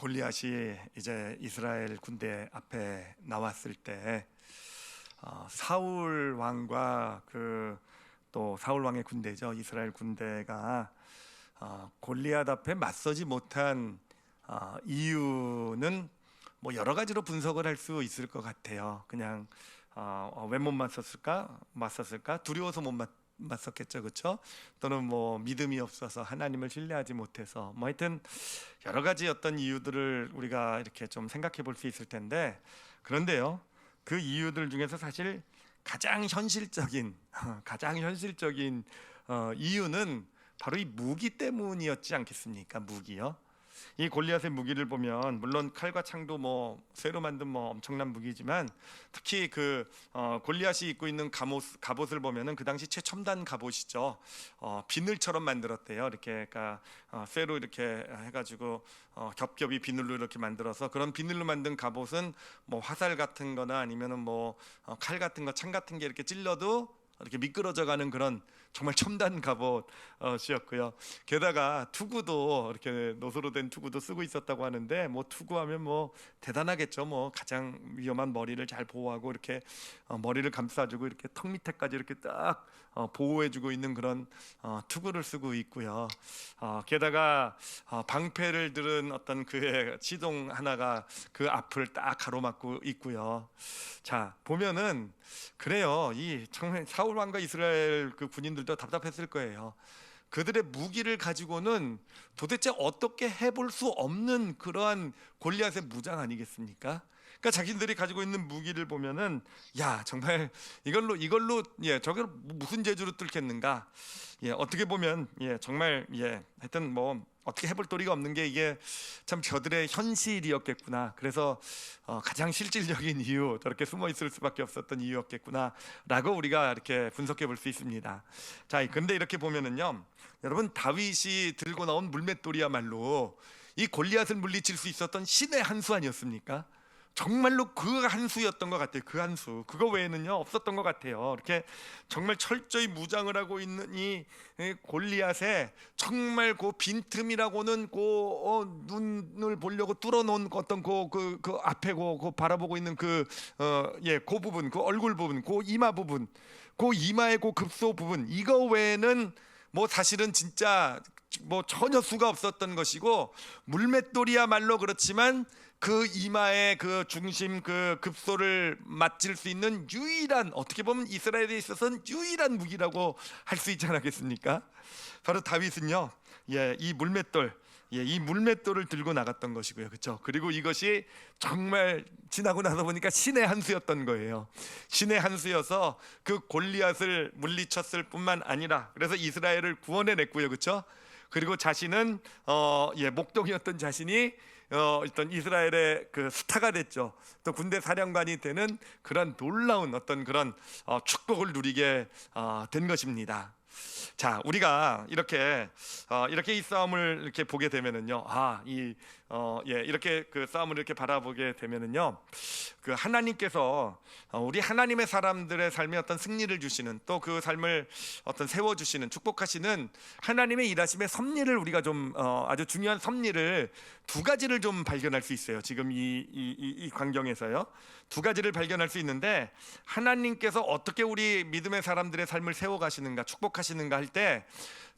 골리앗이 이제 이스라엘 군대 앞에 나왔을 때 사울 왕과 또 사울 왕의 군대죠. 이스라엘 군대가 골리앗 앞에 맞서지 못한 이유는 뭐 여러 가지로 분석을 할 수 있을 것 같아요. 그냥 왜 못 맞섰을까? 두려워서 못 맞섰겠죠, 그렇죠? 또는 뭐 믿음이 없어서 하나님을 신뢰하지 못해서 뭐 하여튼 여러 가지 어떤 이유들을 우리가 이렇게 좀 생각해 볼 수 있을 텐데, 그런데요, 그 이유들 중에서 사실 가장 현실적인 이유는 바로 이 무기 때문이었지 않겠습니까? 무기요. 이 골리앗의 무기를 보면 물론 칼과 창도 뭐 쇠로 만든 엄청난 무기지만, 특히 골리앗이 입고 있는 갑옷을 보면은 그 당시 최첨단 갑옷이죠. 비늘처럼 만들었대요. 이렇게 그러니까 쇠로 이렇게 해가지고 겹겹이 비늘로 이렇게 만들어서, 그런 비늘로 만든 갑옷은 뭐 화살 같은 거나 아니면은 뭐 칼 같은 거, 창 같은 게 이렇게 찔러도 이렇게 미끄러져가는 그런 정말 첨단 갑옷이었고요. 게다가 투구도 이렇게 노소로 된 투구도 쓰고 있었다고 하는데, 뭐 투구하면 뭐 대단하겠죠. 뭐 가장 위험한 머리를 잘 보호하고 이렇게 머리를 감싸주고 이렇게 턱 밑에까지 이렇게 딱 보호해주고 있는 그런 투구를 쓰고 있고요. 게다가 방패를 들은 어떤 그의 시동 하나가 그 앞을 딱 가로막고 있고요. 자, 보면은 그래요. 이 정말 사울 왕과 이스라엘 그 군인들도 답답했을 거예요. 그들의 무기를 가지고는 도대체 어떻게 해볼 수 없는 그러한 골리앗의 무장 아니겠습니까? 그러니까 자기들이 가지고 있는 무기를 보면은 야, 정말 이걸로 저걸 무슨 재주로 뚫겠는가? 어떻게 보면 정말 하여튼 뭐 어떻게 해볼 도리가 없는 게 이게 참 저들의 현실이었겠구나. 그래서 가장 실질적인 이유, 저렇게 숨어 있을 수밖에 없었던 이유였겠구나라고 우리가 이렇게 분석해 볼 수 있습니다. 자, 근데 이렇게 보면은요, 여러분, 다윗이 들고 나온 물맷돌이야말로 이 골리앗을 물리칠 수 있었던 신의 한 수 아니었습니까? 정말로 그 한 수였던 것 같아요. 그 한 수, 그거 외에는요 없었던 것 같아요. 이렇게 정말 철저히 무장을 하고 있는 이 골리앗에 정말 그 빈틈이라고는 눈을 보려고 뚫어놓은 어떤 그 앞에 그 바라보고 있는 그 부분, 그 얼굴 부분, 그 이마 부분, 그 이마의 그 급소 부분, 이거 외에는 뭐 사실은 진짜 뭐 전혀 수가 없었던 것이고, 물맷돌이야말로 그렇지만 그 이마의 그 중심, 그 급소를 맞질 수 있는 유일한, 어떻게 보면 이스라엘에 있어서는 유일한 무기라고 할 수 있지 않겠습니까? 바로 다윗은요, 이 물맷돌을 들고 나갔던 것이고요, 그렇죠? 그리고 이것이 정말 지나고 나서 보니까 신의 한 수였던 거예요. 신의 한 수여서 그 골리앗을 물리쳤을 뿐만 아니라, 그래서 이스라엘을 구원해냈고요, 그렇죠? 그리고 자신은 목동이었던 자신이 일단 이스라엘의 그 스타가 됐죠. 또 군대 사령관이 되는 그런 놀라운 어떤 그런 축복을 누리게 된 것입니다. 자, 우리가 이렇게 이 싸움을 이렇게 보게 되면은요, 이렇게 그 싸움을 이렇게 바라보게 되면은요, 그 하나님께서 우리 하나님의 사람들의 삶에 어떤 승리를 주시는, 또 그 삶을 어떤 세워 주시는, 축복하시는 하나님의 일하심의 섭리를 우리가 좀 아주 중요한 섭리를 두 가지를 좀 발견할 수 있어요. 지금 이 광경에서요, 두 가지를 발견할 수 있는데, 하나님께서 어떻게 우리 믿음의 사람들의 삶을 세워 가시는가, 축복하시는가 할 때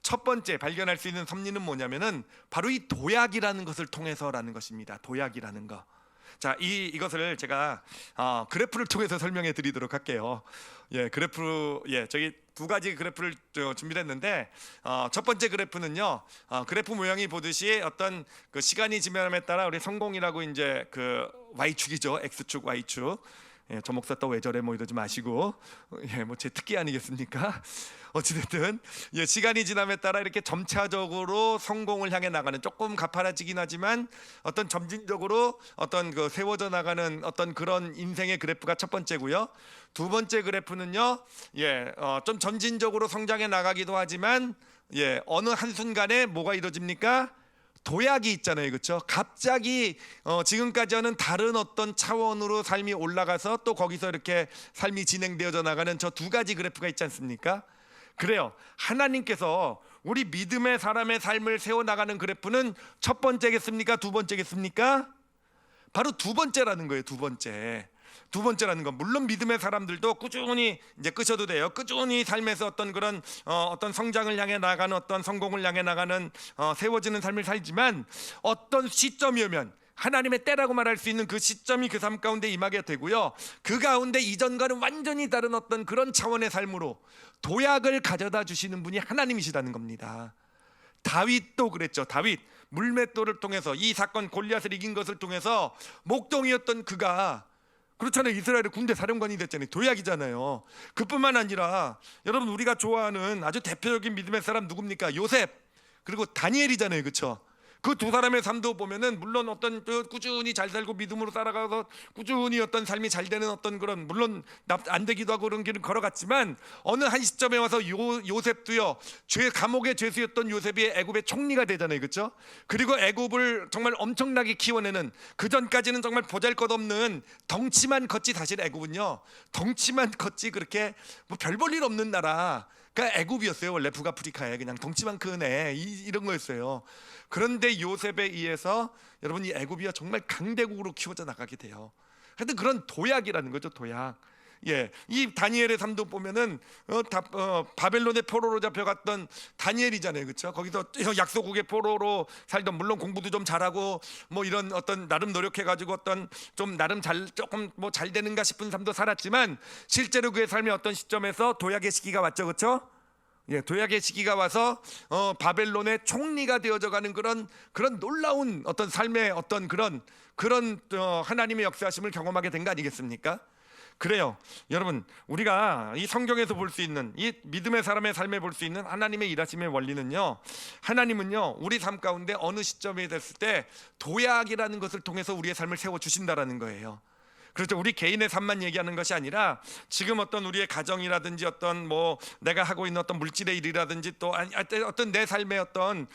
첫 번째 발견할 수 있는 섭리는 뭐냐면은 바로 이 도약이라는 것을 통해서라는 것입니다. 도약이라는 거. 자, 이것을 제가 그래프를 통해서 설명해 드리도록 할게요. 저기 두 가지 그래프를 준비를 했는데, 첫 번째 그래프는요, 그래프 모양이 보듯이 어떤 그 시간이 지남에 따라 우리 성공이라고 이제 그 Y축이죠. X축, Y축. 저 목사 또 왜 저래 뭐 이러지 마시고, 뭐 제 특기 아니겠습니까? 어찌됐든 시간이 지남에 따라 이렇게 점차적으로 성공을 향해 나가는, 조금 가파라지긴 하지만 어떤 점진적으로 어떤 그 세워져 나가는 어떤 그런 인생의 그래프가 첫 번째고요. 두 번째 그래프는요, 좀 점진적으로 성장해 나가기도 하지만 어느 한순간에 뭐가 이루어집니까? 도약이 있잖아요, 그렇죠? 갑자기 지금까지와는 다른 어떤 차원으로 삶이 올라가서 또 거기서 이렇게 삶이 진행되어져 나가는 저 두 가지 그래프가 있지 않습니까? 그래요. 하나님께서 우리 믿음의 사람의 삶을 세워나가는 그래프는 첫 번째겠습니까? 두 번째겠습니까? 바로 두 번째라는 거예요. 두 번째라는 건, 물론 믿음의 사람들도 꾸준히, 이제 끄셔도 돼요, 꾸준히 삶에서 어떤 그런 어떤 성장을 향해 나가는, 어떤 성공을 향해 나가는 세워지는 삶을 살지만, 어떤 시점이 오면 하나님의 때라고 말할 수 있는 그 시점이 그 삶 가운데 임하게 되고요, 그 가운데 이전과는 완전히 다른 어떤 그런 차원의 삶으로 도약을 가져다 주시는 분이 하나님이시라는 겁니다. 다윗도 그랬죠. 다윗 물맷돌을 통해서, 이 사건 골리앗을 이긴 것을 통해서 목동이었던 그가, 그렇잖아요, 이스라엘의 군대 사령관이 됐잖아요. 도약이잖아요. 그뿐만 아니라 여러분, 우리가 좋아하는 아주 대표적인 믿음의 사람 누굽니까? 요셉, 그리고 다니엘이잖아요. 그렇죠? 그 두 사람의 삶도 보면은, 물론 어떤 꾸준히 잘 살고 믿음으로 살아가서 꾸준히 어떤 삶이 잘 되는 어떤 그런, 물론 안 되기도 하고 그런 길을 걸어갔지만, 어느 한 시점에 와서 요셉도요, 감옥의 죄수였던 요셉이 애굽의 총리가 되잖아요. 그렇죠? 그리고 애굽을 정말 엄청나게 키워내는, 그 전까지는 정말 보잘것없는 덩치만 컸지, 사실 애굽은요, 덩치만 컸지 그렇게 뭐 별 볼 일 없는 나라, 그러니까 애굽이었어요. 원래 북아프리카에 그냥 덩치만 큰 애, 이런 거였어요. 그런데 요셉에 의해서 여러분, 이 애굽이야 정말 강대국으로 키워져 나가게 돼요. 하여튼 그런 도약이라는 거죠, 도약. 예, 이 다니엘의 삶도 보면은 바벨론의 포로로 잡혀갔던 다니엘이잖아요. 그렇죠? 거기서 약소국의 포로로 살던, 물론 공부도 좀 잘하고 뭐 이런 어떤 나름 노력해가지고 어떤 좀 나름 조금 뭐 잘 되는가 싶은 삶도 살았지만, 실제로 그의 삶의 어떤 시점에서 도약의 시기가 왔죠. 그렇죠? 예, 도약의 시기가 와서 바벨론의 총리가 되어져가는 그런 놀라운 어떤 삶의 어떤 그런 하나님의 역사하심을 경험하게 된 거 아니겠습니까? 그래요, 여러분, 우리가 이 성경에서 볼 수 있는, 이 믿음의 사람의 삶에 볼 수 있는 하나님의 일하심의 원리는요, 하나님은요, 우리 삶 가운데 어느 시점에 됐을 때 도약이라는 것을 통해서 우리의 삶을 세워 주신다라는 거예요. 그렇죠. 우리 개인의 삶만 얘기하는 것이 아니라, 지금 어떤 우리의 가정이라든지, 어떤 뭐 내가 하고 있는 어떤 물질의 일이라든지, 또 어떤 내 삶의 어떤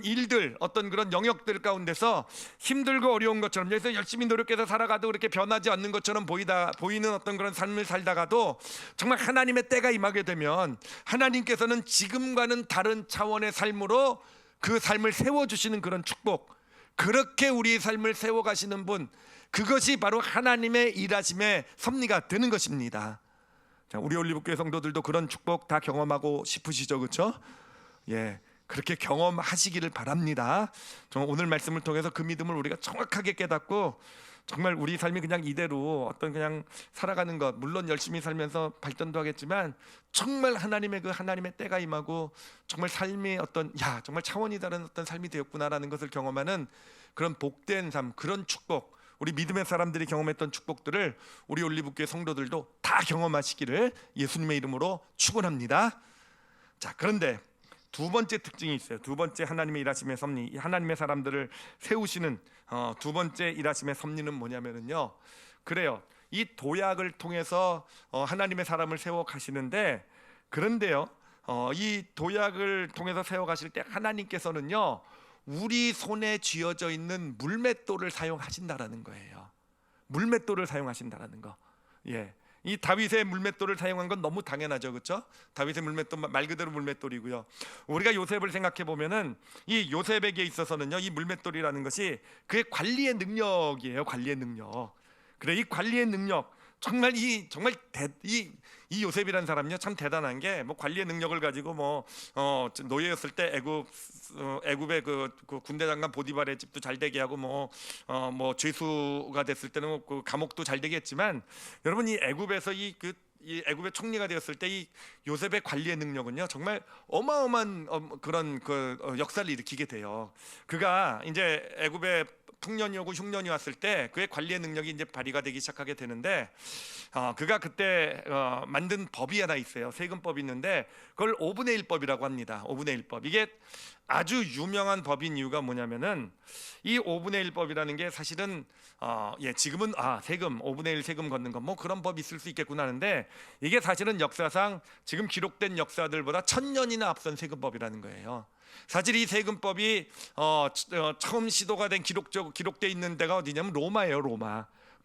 일들, 어떤 그런 영역들 가운데서 힘들고 어려운 것처럼, 여기서 열심히 노력해서 살아가도 그렇게 변하지 않는 것처럼 보이는 어떤 그런 삶을 살다가도, 정말 하나님의 때가 임하게 되면 하나님께서는 지금과는 다른 차원의 삶으로 그 삶을 세워주시는 그런 축복, 그렇게 우리의 삶을 세워가시는 분, 그것이 바로 하나님의 일하심의 섭리가 되는 것입니다. 자, 우리 올리브교회 성도들도 그런 축복 다 경험하고 싶으시죠? 그렇죠? 예, 그렇게 경험하시기를 바랍니다. 정말 오늘 말씀을 통해서 그 믿음을 우리가 정확하게 깨닫고, 정말 우리 삶이 그냥 이대로 어떤 그냥 살아가는 것, 물론 열심히 살면서 발전도 하겠지만, 정말 하나님의 때가 임하고, 정말 삶이 정말 차원이 다른 어떤 삶이 되었구나라는 것을 경험하는 그런 복된 삶, 그런 축복, 우리 믿음의 사람들이 경험했던 축복들을 우리 올리브교회 성도들도 다 경험하시기를 예수님의 이름으로 축원합니다. 자, 그런데 두 번째 특징이 있어요. 두 번째 하나님의 일하심의 섭리, 하나님의 사람들을 세우시는 두 번째 일하심의 섭리는 뭐냐면요, 그래요, 이 도약을 통해서 하나님의 사람을 세워 가시는데, 그런데요, 이 도약을 통해서 세워 가실 때 하나님께서는요, 우리 손에 쥐어져 있는 물맷돌을 사용하신다라는 거예요. 물맷돌을 사용하신다라는 거. 예, 이 다윗의 물맷돌을 사용한 건 너무 당연하죠, 그렇죠? 다윗의 물맷돌 말 그대로 물맷돌이고요. 우리가 요셉을 생각해 보면은, 이 요셉에게 있어서는요, 이 물맷돌이라는 것이 그의 관리의 능력이에요. 관리의 능력. 그래, 이 관리의 능력, 정말 이 요셉이라는 사람은요, 참 대단한 게, 뭐 관리의 능력을 가지고 뭐 노예였을 때 애굽의 그 군대 장관 보디발의 집도 잘 되게 하고, 뭐 죄수가 됐을 때는 그 감옥도 잘 되게 했지만, 여러분, 이 애굽에서 이 애굽의 총리가 되었을 때 이 요셉의 관리의 능력은요, 정말 어마어마한 그런 역사를 일으키게 돼요. 그가 이제 애굽의 풍년이 오고 흉년이 왔을 때 그의 관리의 능력이 이제 발휘가 되기 시작하게 되는데, 그가 그때 만든 법이 하나 있어요. 세금법이 있는데, 그걸 5분의 1법이라고 합니다. 5분의 1법. 이게 아주 유명한 법인 이유가 뭐냐면은, 이 5분의 1법이라는 게 사실은 지금은 세금 5분의 1 세금 걷는 거, 뭐 그런 법이 있을 수 있겠구나 하는데, 이게 사실은 역사상 지금 기록된 역사들보다 1000년이나 앞선 세금법이라는 거예요. 사실 이 세금법이 처음 시도가 된 기록되어 있는 데가 어디냐면 로마예요.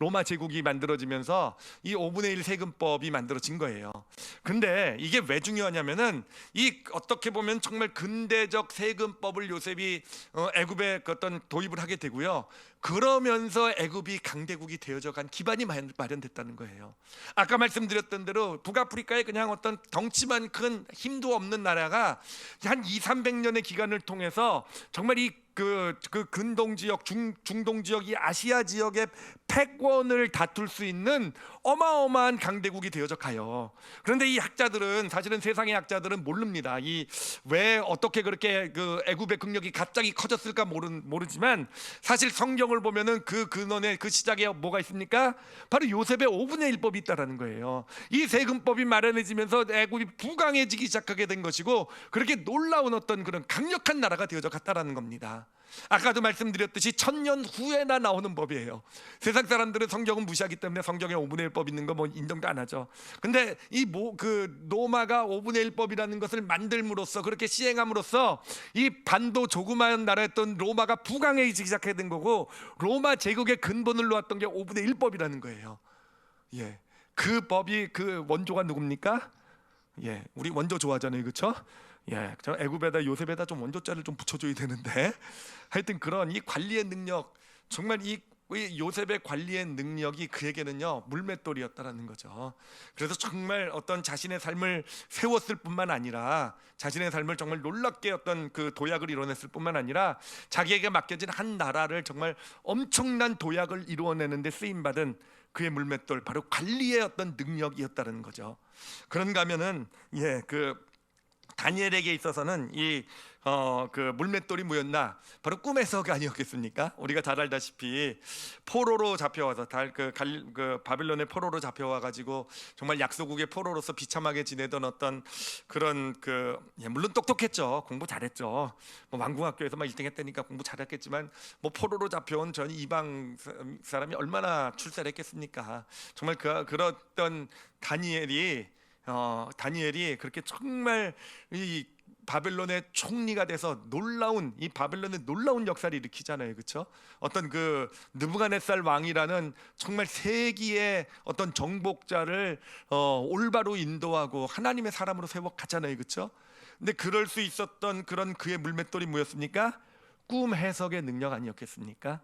로마 제국이 만들어지면서 이 5분의 1 세금법이 만들어진 거예요. 근데 이게 왜 중요하냐면은 이 어떻게 보면 정말 근대적 세금법을 요셉이 애굽에 그 어떤 도입을 하게 되고요. 그러면서 애굽이 강대국이 되어져 간 기반이 마련됐다는 거예요. 아까 말씀드렸던 대로 북아프리카에 그냥 어떤 덩치만 큰 힘도 없는 나라가 한 200~300년의 기간을 통해서 정말 이 근동 지역, 중동 지역, 이 아시아 지역의 패권을 다툴 수 있는 어마어마한 강대국이 되어져 가요. 그런데 이 학자들은, 사실은 세상의 학자들은 모릅니다. 이 왜 어떻게 그렇게 그 애굽의 국력이 갑자기 커졌을까 모르지만, 사실 성경을 보면은 그 근원에, 그 시작에 뭐가 있습니까? 바로 요셉의 5분의 1법이 있다라는 거예요. 이 세금법이 마련해지면서 애굽이 부강해지기 시작하게 된 것이고, 그렇게 놀라운 어떤 그런 강력한 나라가 되어져 갔다라는 겁니다. 아까도 말씀드렸듯이 1000년 후에나 나오는 법이에요. 세상 사람들은 성경은 무시하기 때문에 성경에 5분의 1법 있는 거 뭐 인정도 안 하죠. 근데 이 로마가 5분의 1법이라는 것을 만들므로써, 그렇게 시행함으로써 이 반도 조그마한 나라였던 로마가 부강해지기 시작하게 된 거고, 로마 제국의 근본을 놓았던 게 5분의 1법이라는 거예요. 예, 그 법이, 그 원조가 누굽니까? 예, 우리 원조 좋아하잖아요, 그렇죠? 예, 저 애굽에다 요셉에다 좀 원조자를 좀 붙여줘야 되는데, 하여튼 그런 이 관리의 능력, 정말 이 요셉의 관리의 능력이 그에게는요 물맷돌이었다라는 거죠. 그래서 정말 어떤 자신의 삶을 세웠을 뿐만 아니라, 자신의 삶을 정말 놀랍게 어떤 그 도약을 이뤄냈을 뿐만 아니라, 자기에게 맡겨진 한 나라를 정말 엄청난 도약을 이루어내는데 쓰임받은 그의 물맷돌, 바로 관리의 어떤 능력이었다는 거죠. 그런가 하면은 다니엘에게 있어서는 그 물맷돌이 뭐였나? 바로 꿈의 서가 아니었겠습니까? 우리가 잘 알다시피 포로로 잡혀와서 바빌론의 포로로 잡혀와 가지고 정말 약소국의 포로로서 비참하게 지내던 어떤 그런 물론 똑똑했죠. 공부 잘했죠. 뭐 왕궁학교에서 막 1등 했다니까 공부 잘했겠지만, 뭐 포로로 잡혀온 전 이방 사람이 얼마나 출세했겠습니까? 정말 그랬던 다니엘이 그렇게 정말 이 바벨론의 총리가 돼서 이 바벨론의 놀라운 역사를 일으키잖아요, 그렇죠? 어떤 그 느부갓네살 왕이라는 정말 세기의 어떤 정복자를 올바로 인도하고 하나님의 사람으로 세워갔잖아요, 그렇죠? 근데 그럴 수 있었던 그런 그의 물맷돌이 뭐였습니까? 꿈 해석의 능력 아니었겠습니까?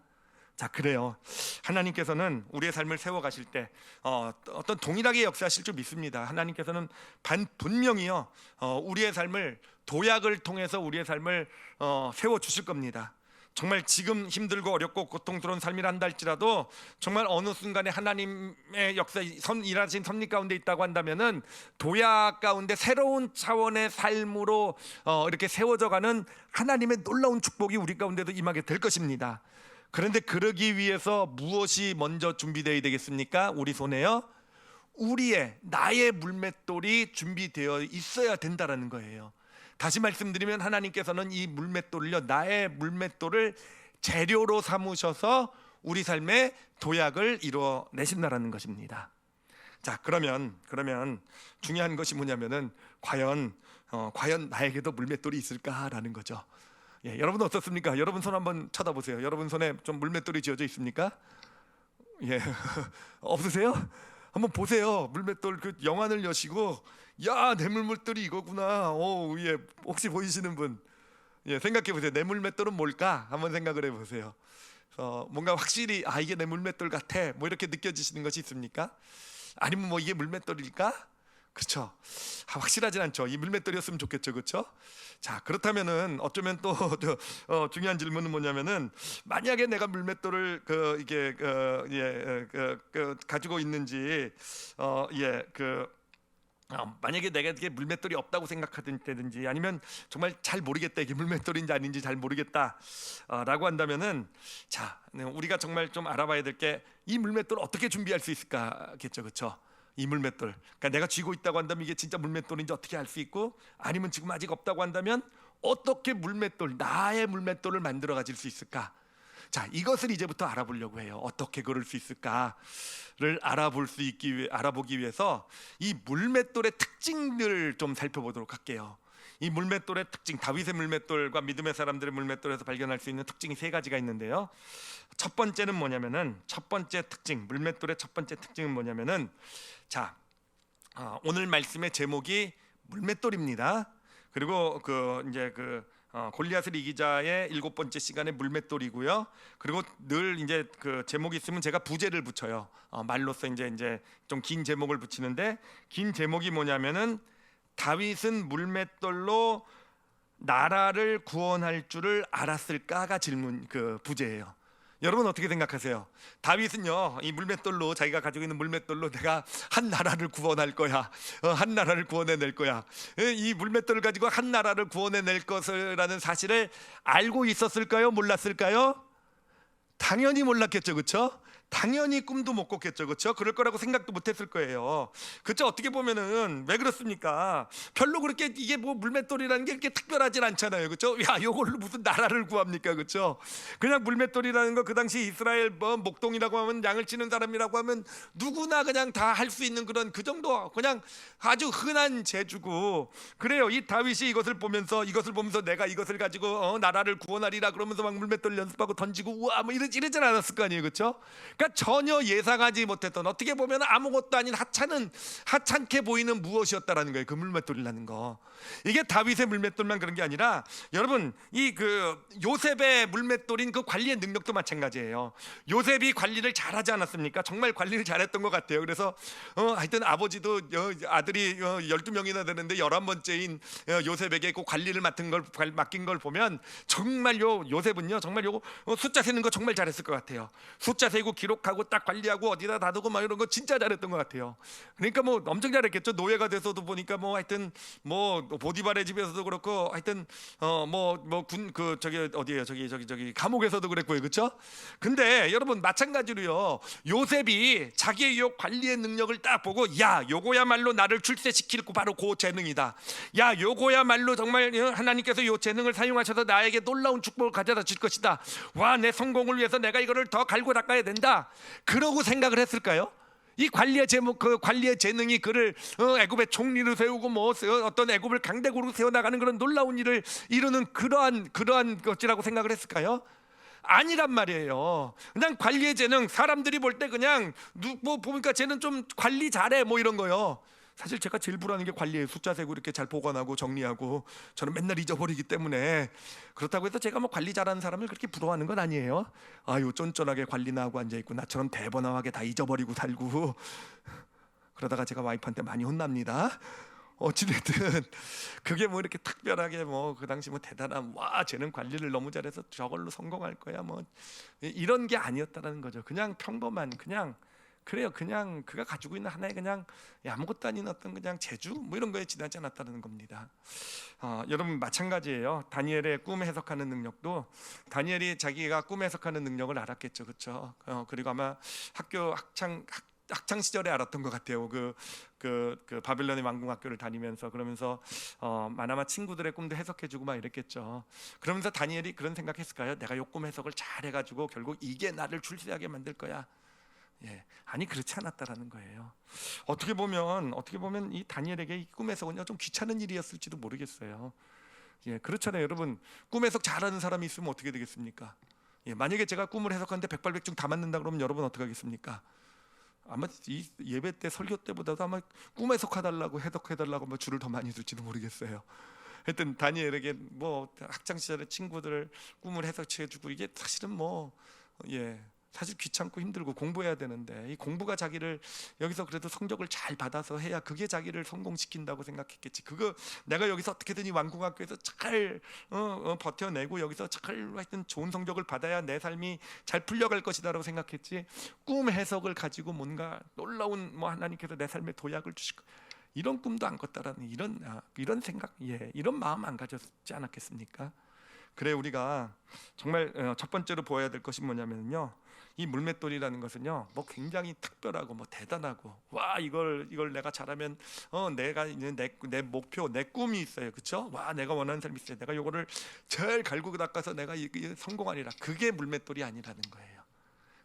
자, 그래요. 하나님께서는 우리의 삶을 세워가실 때 어떤 동일하게 역사하실 줄 믿습니다. 하나님께서는 분명히요 우리의 삶을, 도약을 통해서 우리의 삶을 세워주실 겁니다. 정말 지금 힘들고 어렵고 고통스러운 삶이라 한다 할지라도, 정말 어느 순간에 하나님의 역사, 일하신 섭리 가운데 있다고 한다면은 도약 가운데 새로운 차원의 삶으로 이렇게 세워져가는 하나님의 놀라운 축복이 우리 가운데도 임하게 될 것입니다. 그런데 그러기 위해서 무엇이 먼저 준비되어야 되겠습니까? 우리 손에요, 나의 물맷돌이 준비되어 있어야 된다라는 거예요. 다시 말씀드리면, 하나님께서는 이 물맷돌을요, 나의 물맷돌을 재료로 삼으셔서 우리 삶의 도약을 이루어내신다라는 것입니다. 자, 그러면 중요한 것이 뭐냐면은 과연 나에게도 물맷돌이 있을까라는 거죠. 예, 여러분 어떻습니까? 여러분 손 한번 쳐다보세요. 여러분 손에 좀 물맷돌이 쥐어져 있습니까? 예, 없으세요? 한번 보세요. 물맷돌 그 영안을 여시고, 야, 내 물맷돌이 이거구나. 예, 혹시 보이시는 분, 예, 생각해 보세요. 내 물맷돌은 뭘까? 한번 생각을 해보세요. 뭔가 확실히 이게 내 물맷돌 같아, 뭐 이렇게 느껴지시는 것이 있습니까? 아니면 뭐 이게 물맷돌일까? 그렇죠. 확실하진 않죠. 이 물맷돌이었으면 좋겠죠, 그렇죠? 자, 그렇다면은 어쩌면 또 중요한 질문은 뭐냐면은, 만약에 내가 물맷돌을 가지고 있는지, 만약에 내가 이게 물맷돌이 없다고 생각하든지, 아니면 정말 잘 모르겠다, 이게 물맷돌인지 아닌지 잘 모르겠다라고 한다면은, 자, 우리가 정말 좀 알아봐야 될 게, 이 물맷돌을 어떻게 준비할 수 있을까겠죠, 그렇죠? 이 물맷돌, 그러니까 내가 쥐고 있다고 한다면 이게 진짜 물맷돌인지 어떻게 알 수 있고, 아니면 지금 아직 없다고 한다면 어떻게 나의 물맷돌을 만들어 가질 수 있을까? 자, 이것을 이제부터 알아보려고 해요. 어떻게 그럴 수 있을까를 알아보기 위해서 이 물맷돌의 특징들을 좀 살펴보도록 할게요. 이 물맷돌의 특징, 다윗의 물맷돌과 믿음의 사람들의 물맷돌에서 발견할 수 있는 특징이 세 가지가 있는데요. 첫 번째는 뭐냐면은, 첫 번째 특징, 물맷돌의 첫 번째 특징은 뭐냐면은, 자, 오늘 말씀의 제목이 물맷돌입니다. 그리고 골리앗을 이기자의 7번째 시간에 물맷돌이고요. 그리고 늘 이제 그 제목이 있으면 제가 부제를 붙여요. 말로써 이제 좀 긴 제목을 붙이는데, 긴 제목이 뭐냐면은 다윗은 물맷돌로 나라를 구원할 줄을 알았을까가 질문, 그 부제예요. 여러분 어떻게 생각하세요? 다윗은요, 이 물맷돌로, 자기가 가지고 있는 물맷돌로 내가 한 나라를 구원할 거야, 한 나라를 구원해낼 거야, 이 물맷돌을 가지고 한 나라를 구원해낼 것이라는 사실을 알고 있었을까요? 몰랐을까요? 당연히 몰랐겠죠, 그렇죠? 당연히 꿈도 못 꿨겠죠, 그렇죠? 그럴 거라고 생각도 못했을 거예요, 그렇죠? 어떻게 보면은 왜 그렇습니까? 별로 그렇게 이게 뭐 물맷돌이라는 게 그렇게 특별하진 않잖아요, 그렇죠? 야, 이걸로 무슨 나라를 구합니까, 그렇죠? 그냥 물맷돌이라는 거, 그 당시 이스라엘 뭐 목동이라고 하면, 양을 치는 사람이라고 하면 누구나 그냥 다 할 수 있는 그런, 그 정도 그냥 아주 흔한 재주고, 그래요. 이 다윗이 이것을 보면서 내가 이것을 가지고 나라를 구원하리라 그러면서 막 물맷돌 연습하고 던지고 우와 뭐 이러진 않았을 거 아니에요, 그렇죠? 그러니까 전혀 예상하지 못했던, 어떻게 보면 아무것도 아닌 하찮게 보이는 무엇이었다라는 거예요. 그 물맷돌이라는 거. 이게 다윗의 물맷돌만 그런 게 아니라, 여러분 이 그 요셉의 물맷돌인 그 관리의 능력도 마찬가지예요. 요셉이 관리를 잘하지 않았습니까? 정말 관리를 잘했던 것 같아요. 그래서 하여튼 아버지도 아들이 12명이나 되는데 11번째인 요셉에게 그 관리를 맡긴 걸 보면 정말 요셉은요 정말 숫자 세는 거 정말 잘했을 것 같아요. 숫자 세고 기록하고 딱 관리하고 어디다 놔두고 막 이런 거 진짜 잘했던 것 같아요. 그러니까 뭐 엄청 잘했겠죠. 노예가 돼서도 보니까 뭐 하여튼 뭐 보디발의 집에서도 그렇고, 하여튼 저기 감옥에서도 그랬고요, 그렇죠? 근데 여러분 마찬가지로요, 요셉이 자기의 요 관리의 능력을 딱 보고, 야, 요거야말로 나를 출세시킬 바로 그 재능이다. 야, 요거야말로 정말 하나님께서 요 재능을 사용하셔서 나에게 놀라운 축복을 가져다 줄 것이다. 와, 내 성공을 위해서 내가 이거를 더 갈고 닦아야 된다. 그러고 생각을 했을까요? 이 관리의 관리의 재능이 그를 애굽의 총리로 세우고 뭐 어떤 애굽을 강대국으로 세워나가는 그런 놀라운 일을 이루는 그러한 것이라고 생각을 했을까요? 아니란 말이에요. 그냥 관리의 재능, 사람들이 볼 때 그냥 뭐 보니까 쟤는 좀 관리 잘해 뭐 이런 거요. 사실 제가 제일 불안한 게 관리예요. 숫자 세고 이렇게 잘 보관하고 정리하고, 저는 맨날 잊어버리기 때문에. 그렇다고 해서 제가 뭐 관리 잘하는 사람을 그렇게 부러워하는 건 아니에요. 아유, 쫀쫀하게 관리나 하고 앉아있고 나처럼 대번함하게 다 잊어버리고 살고 그러다가 제가 와이프한테 많이 혼납니다. 어찌됐든 그게 뭐 이렇게 특별하게 뭐 그 당시 뭐 대단한, 와 쟤는 관리를 너무 잘해서 저걸로 성공할 거야 뭐 이런 게 아니었다라는 거죠. 그냥 평범한, 그냥 그래요. 그냥 그가 가지고 있는 하나의 그냥 아무것도 아닌 어떤 그냥 재주 뭐 이런 거에 지나지 않았다는 겁니다. 여러분 마찬가지예요. 다니엘의 꿈 해석하는 능력도, 다니엘이 자기가 꿈 해석하는 능력을 알았겠죠, 그렇죠? 그리고 아마 학창 시절에 알았던 것 같아요. 그 바빌론의 왕궁학교를 다니면서, 그러면서 아마 친구들의 꿈도 해석해주고 막 이랬겠죠. 그러면서 다니엘이 그런 생각했을까요? 내가 요 꿈 해석을 잘 해가지고 결국 이게 나를 출세하게 만들 거야. 예, 아니 그렇지 않았다라는 거예요. 어떻게 보면 이 다니엘에게 이 꿈 해석은요 좀 귀찮은 일이었을지도 모르겠어요. 예, 그렇잖아요, 여러분. 꿈 해석 잘하는 사람이 있으면 어떻게 되겠습니까? 예, 만약에 제가 꿈을 해석하는데 백발백중 다 맞는다 그러면 여러분 어떻게 하겠습니까? 아마 이 예배 때 설교 때보다도 아마 꿈 해석해달라고 뭐 줄을 더 많이 둘지도 모르겠어요. 하여튼 다니엘에게 뭐 학창 시절에 친구들 꿈을 해석해주고, 이게 사실은 사실 귀찮고 힘들고 공부해야 되는데, 이 공부가 자기를 여기서 그래도 성적을 잘 받아서 해야 그게 자기를 성공시킨다고 생각했겠지. 그거 내가 여기서 어떻게든 이 왕궁학교에서 잘 버텨내고 여기서 잘 하여튼 좋은 성적을 받아야 내 삶이 잘 풀려갈 것이다라고 생각했지, 꿈 해석을 가지고 뭔가 놀라운 하나님께서 내 삶에 도약을 주실 거, 이런 꿈도 안 꿨다라는 이런 생각, 이런 마음 안 가졌지 않았겠습니까? 그래, 우리가 정말 첫 번째로 보아야 될 것이 뭐냐면요, 이 물맷돌이라는 것은요 뭐 굉장히 특별하고 뭐 대단하고, 와 이걸 내가 잘하면 내가 이제 내 목표, 내 꿈이 있어요, 그렇죠? 와 내가 원하는 삶이 있어요. 내가 요거를 잘 갈고 닦아서 내가 성공하리라. 그게 물맷돌이 아니라는 거예요.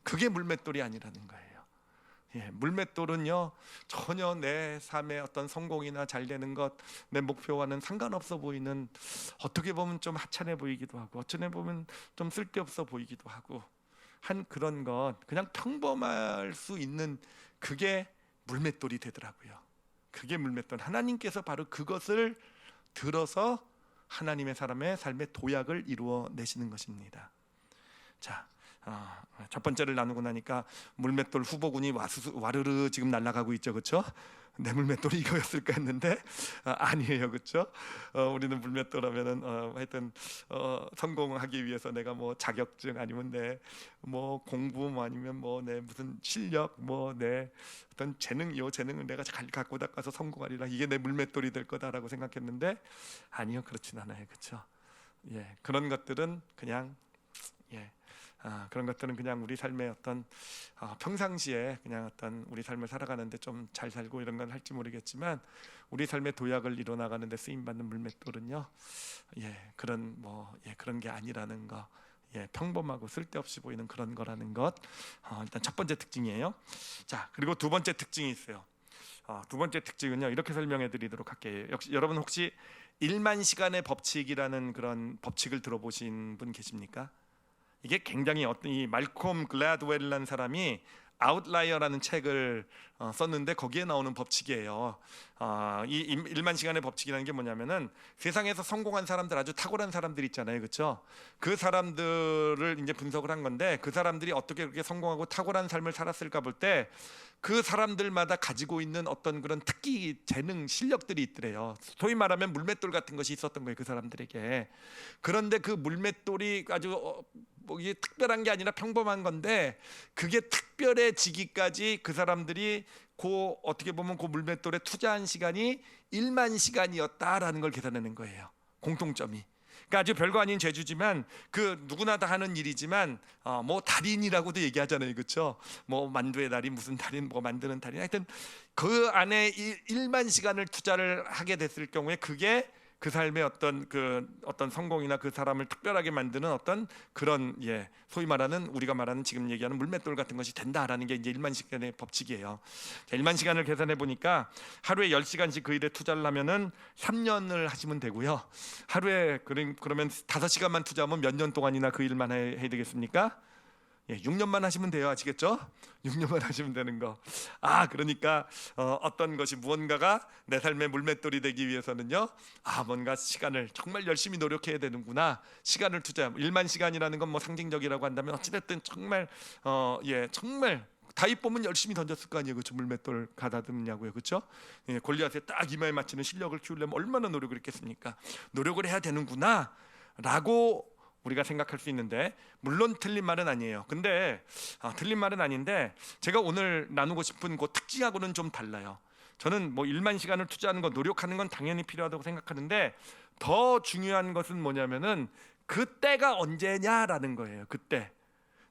그게 물맷돌이 아니라는 거예요. 물맷돌은요 전혀 내 삶의 어떤 성공이나 잘 되는 것, 내 목표와는 상관없어 보이는, 어떻게 보면 좀 하찮아 보이기도 하고 어쩌네 보면 좀 쓸데없어 보이기도 하고 한 그런 것, 그냥 평범할 수 있는 그게 물맷돌이 되더라고요. 그게 물맷돌. 하나님께서 바로 그것을 들어서 하나님의 사람의 삶의 도약을 이루어 내시는 것입니다. 자, 첫 번째를 나누고 나니까 물맷돌 후보군이 와르르 지금 날아가고 있죠, 그렇죠? 내 물맷돌이 이거였을까 했는데 아니에요, 그렇죠? 우리는 물맷돌 하면은 하여튼 성공하기 위해서 내가 뭐 자격증 아니면 내 뭐 공부 뭐 아니면 뭐 내 무슨 실력 뭐 내 어떤 재능, 요 재능을 내가 잘 갖고 닦아서 성공하리라, 이게 내 물맷돌이 될 거다라고 생각했는데 아니요, 그렇진 않아요, 그렇죠? 그런 것들은 그냥 그런 것들은 그냥 우리 삶의 어떤 평상시에 그냥 어떤 우리 삶을 살아가는데 좀 잘 살고 이런 건 할지 모르겠지만 우리 삶의 도약을 이뤄 나가는데 쓰임 받는 물맷돌은요, 그런 게 아니라는 거, 평범하고 쓸데없이 보이는 그런 거라는 것, 일단 첫 번째 특징이에요. 자, 그리고 두 번째 특징이 있어요. 두 번째 특징은요, 이렇게 설명해 드리도록 할게요. 역시 여러분 혹시 1만 시간의 법칙이라는 그런 법칙을 들어보신 분 계십니까? 이게 굉장히 이 말콤 글래드웰이라는 사람이 아웃라이어라는 책을 썼는데 거기에 나오는 법칙이에요. 이 1만 시간의 법칙이라는 게 뭐냐면은 세상에서 성공한 사람들, 아주 탁월한 사람들 있잖아요, 그렇죠? 그 사람들을 이제 분석을 한 건데 그 사람들이 어떻게 그렇게 성공하고 탁월한 삶을 살았을까 볼 때 그 사람들마다 가지고 있는 어떤 그런 특기, 재능, 실력들이 있더래요. 소위 말하면 물맷돌 같은 것이 있었던 거예요, 그 사람들에게. 그런데 그 물맷돌이 아주 이게 특별한 게 아니라 평범한 건데 그게 특별해지기까지 그 사람들이 어떻게 보면 그 물맷돌에 투자한 시간이 1만 시간이었다라는 걸 계산하는 거예요, 공통점이. 그러니까 아주 별거 아닌 재주지만 그 누구나 다 하는 일이지만 뭐 달인이라고도 얘기하잖아요, 그렇죠? 뭐 만두의 달인, 무슨 달인, 뭐 만드는 달인, 하여튼 그 안에 1만 시간을 투자를 하게 됐을 경우에 그게 그 삶의 어떤 성공이나 그 사람을 특별하게 만드는 어떤 그런 소위 말하는 우리가 말하는 지금 얘기하는 물맷돌 같은 것이 된다라는 게 이제 1만 시간의 법칙이에요. 자, 1만 시간을 계산해 보니까 하루에 10시간씩 그 일에 투자를 하면은 3년을 하시면 되고요. 하루에 그러면 5시간만 투자하면 몇 년 동안이나 그 일만 해야 되겠습니까? 6년만 하시면 돼요, 아시겠죠? 6년만 하시면 되는 거. 그러니까 어떤 것이 무언가가 내 삶의 물맷돌이 되기 위해서는요, 뭔가 시간을 정말 열심히 노력해야 되는구나. 시간을 투자. 1만 시간이라는 건 뭐 상징적이라고 한다면 어찌됐든 정말 정말 다윗 보면 열심히 던졌을 거 아니에요, 그렇죠? 물맷돌 가다듬냐고요, 그렇죠? 골리앗에 딱 이마에 맞추는 실력을 키우려면 얼마나 노력을 했겠습니까? 노력을 해야 되는구나라고 우리가 생각할 수 있는데, 물론 틀린 말은 아니에요. 근데 틀린 말은 아닌데 제가 오늘 나누고 싶은 그 특징하고는 좀 달라요. 저는 뭐 1만 시간을 투자하는 거, 노력하는 건 당연히 필요하다고 생각하는데 더 중요한 것은 뭐냐면은 그때가 언제냐라는 거예요. 그때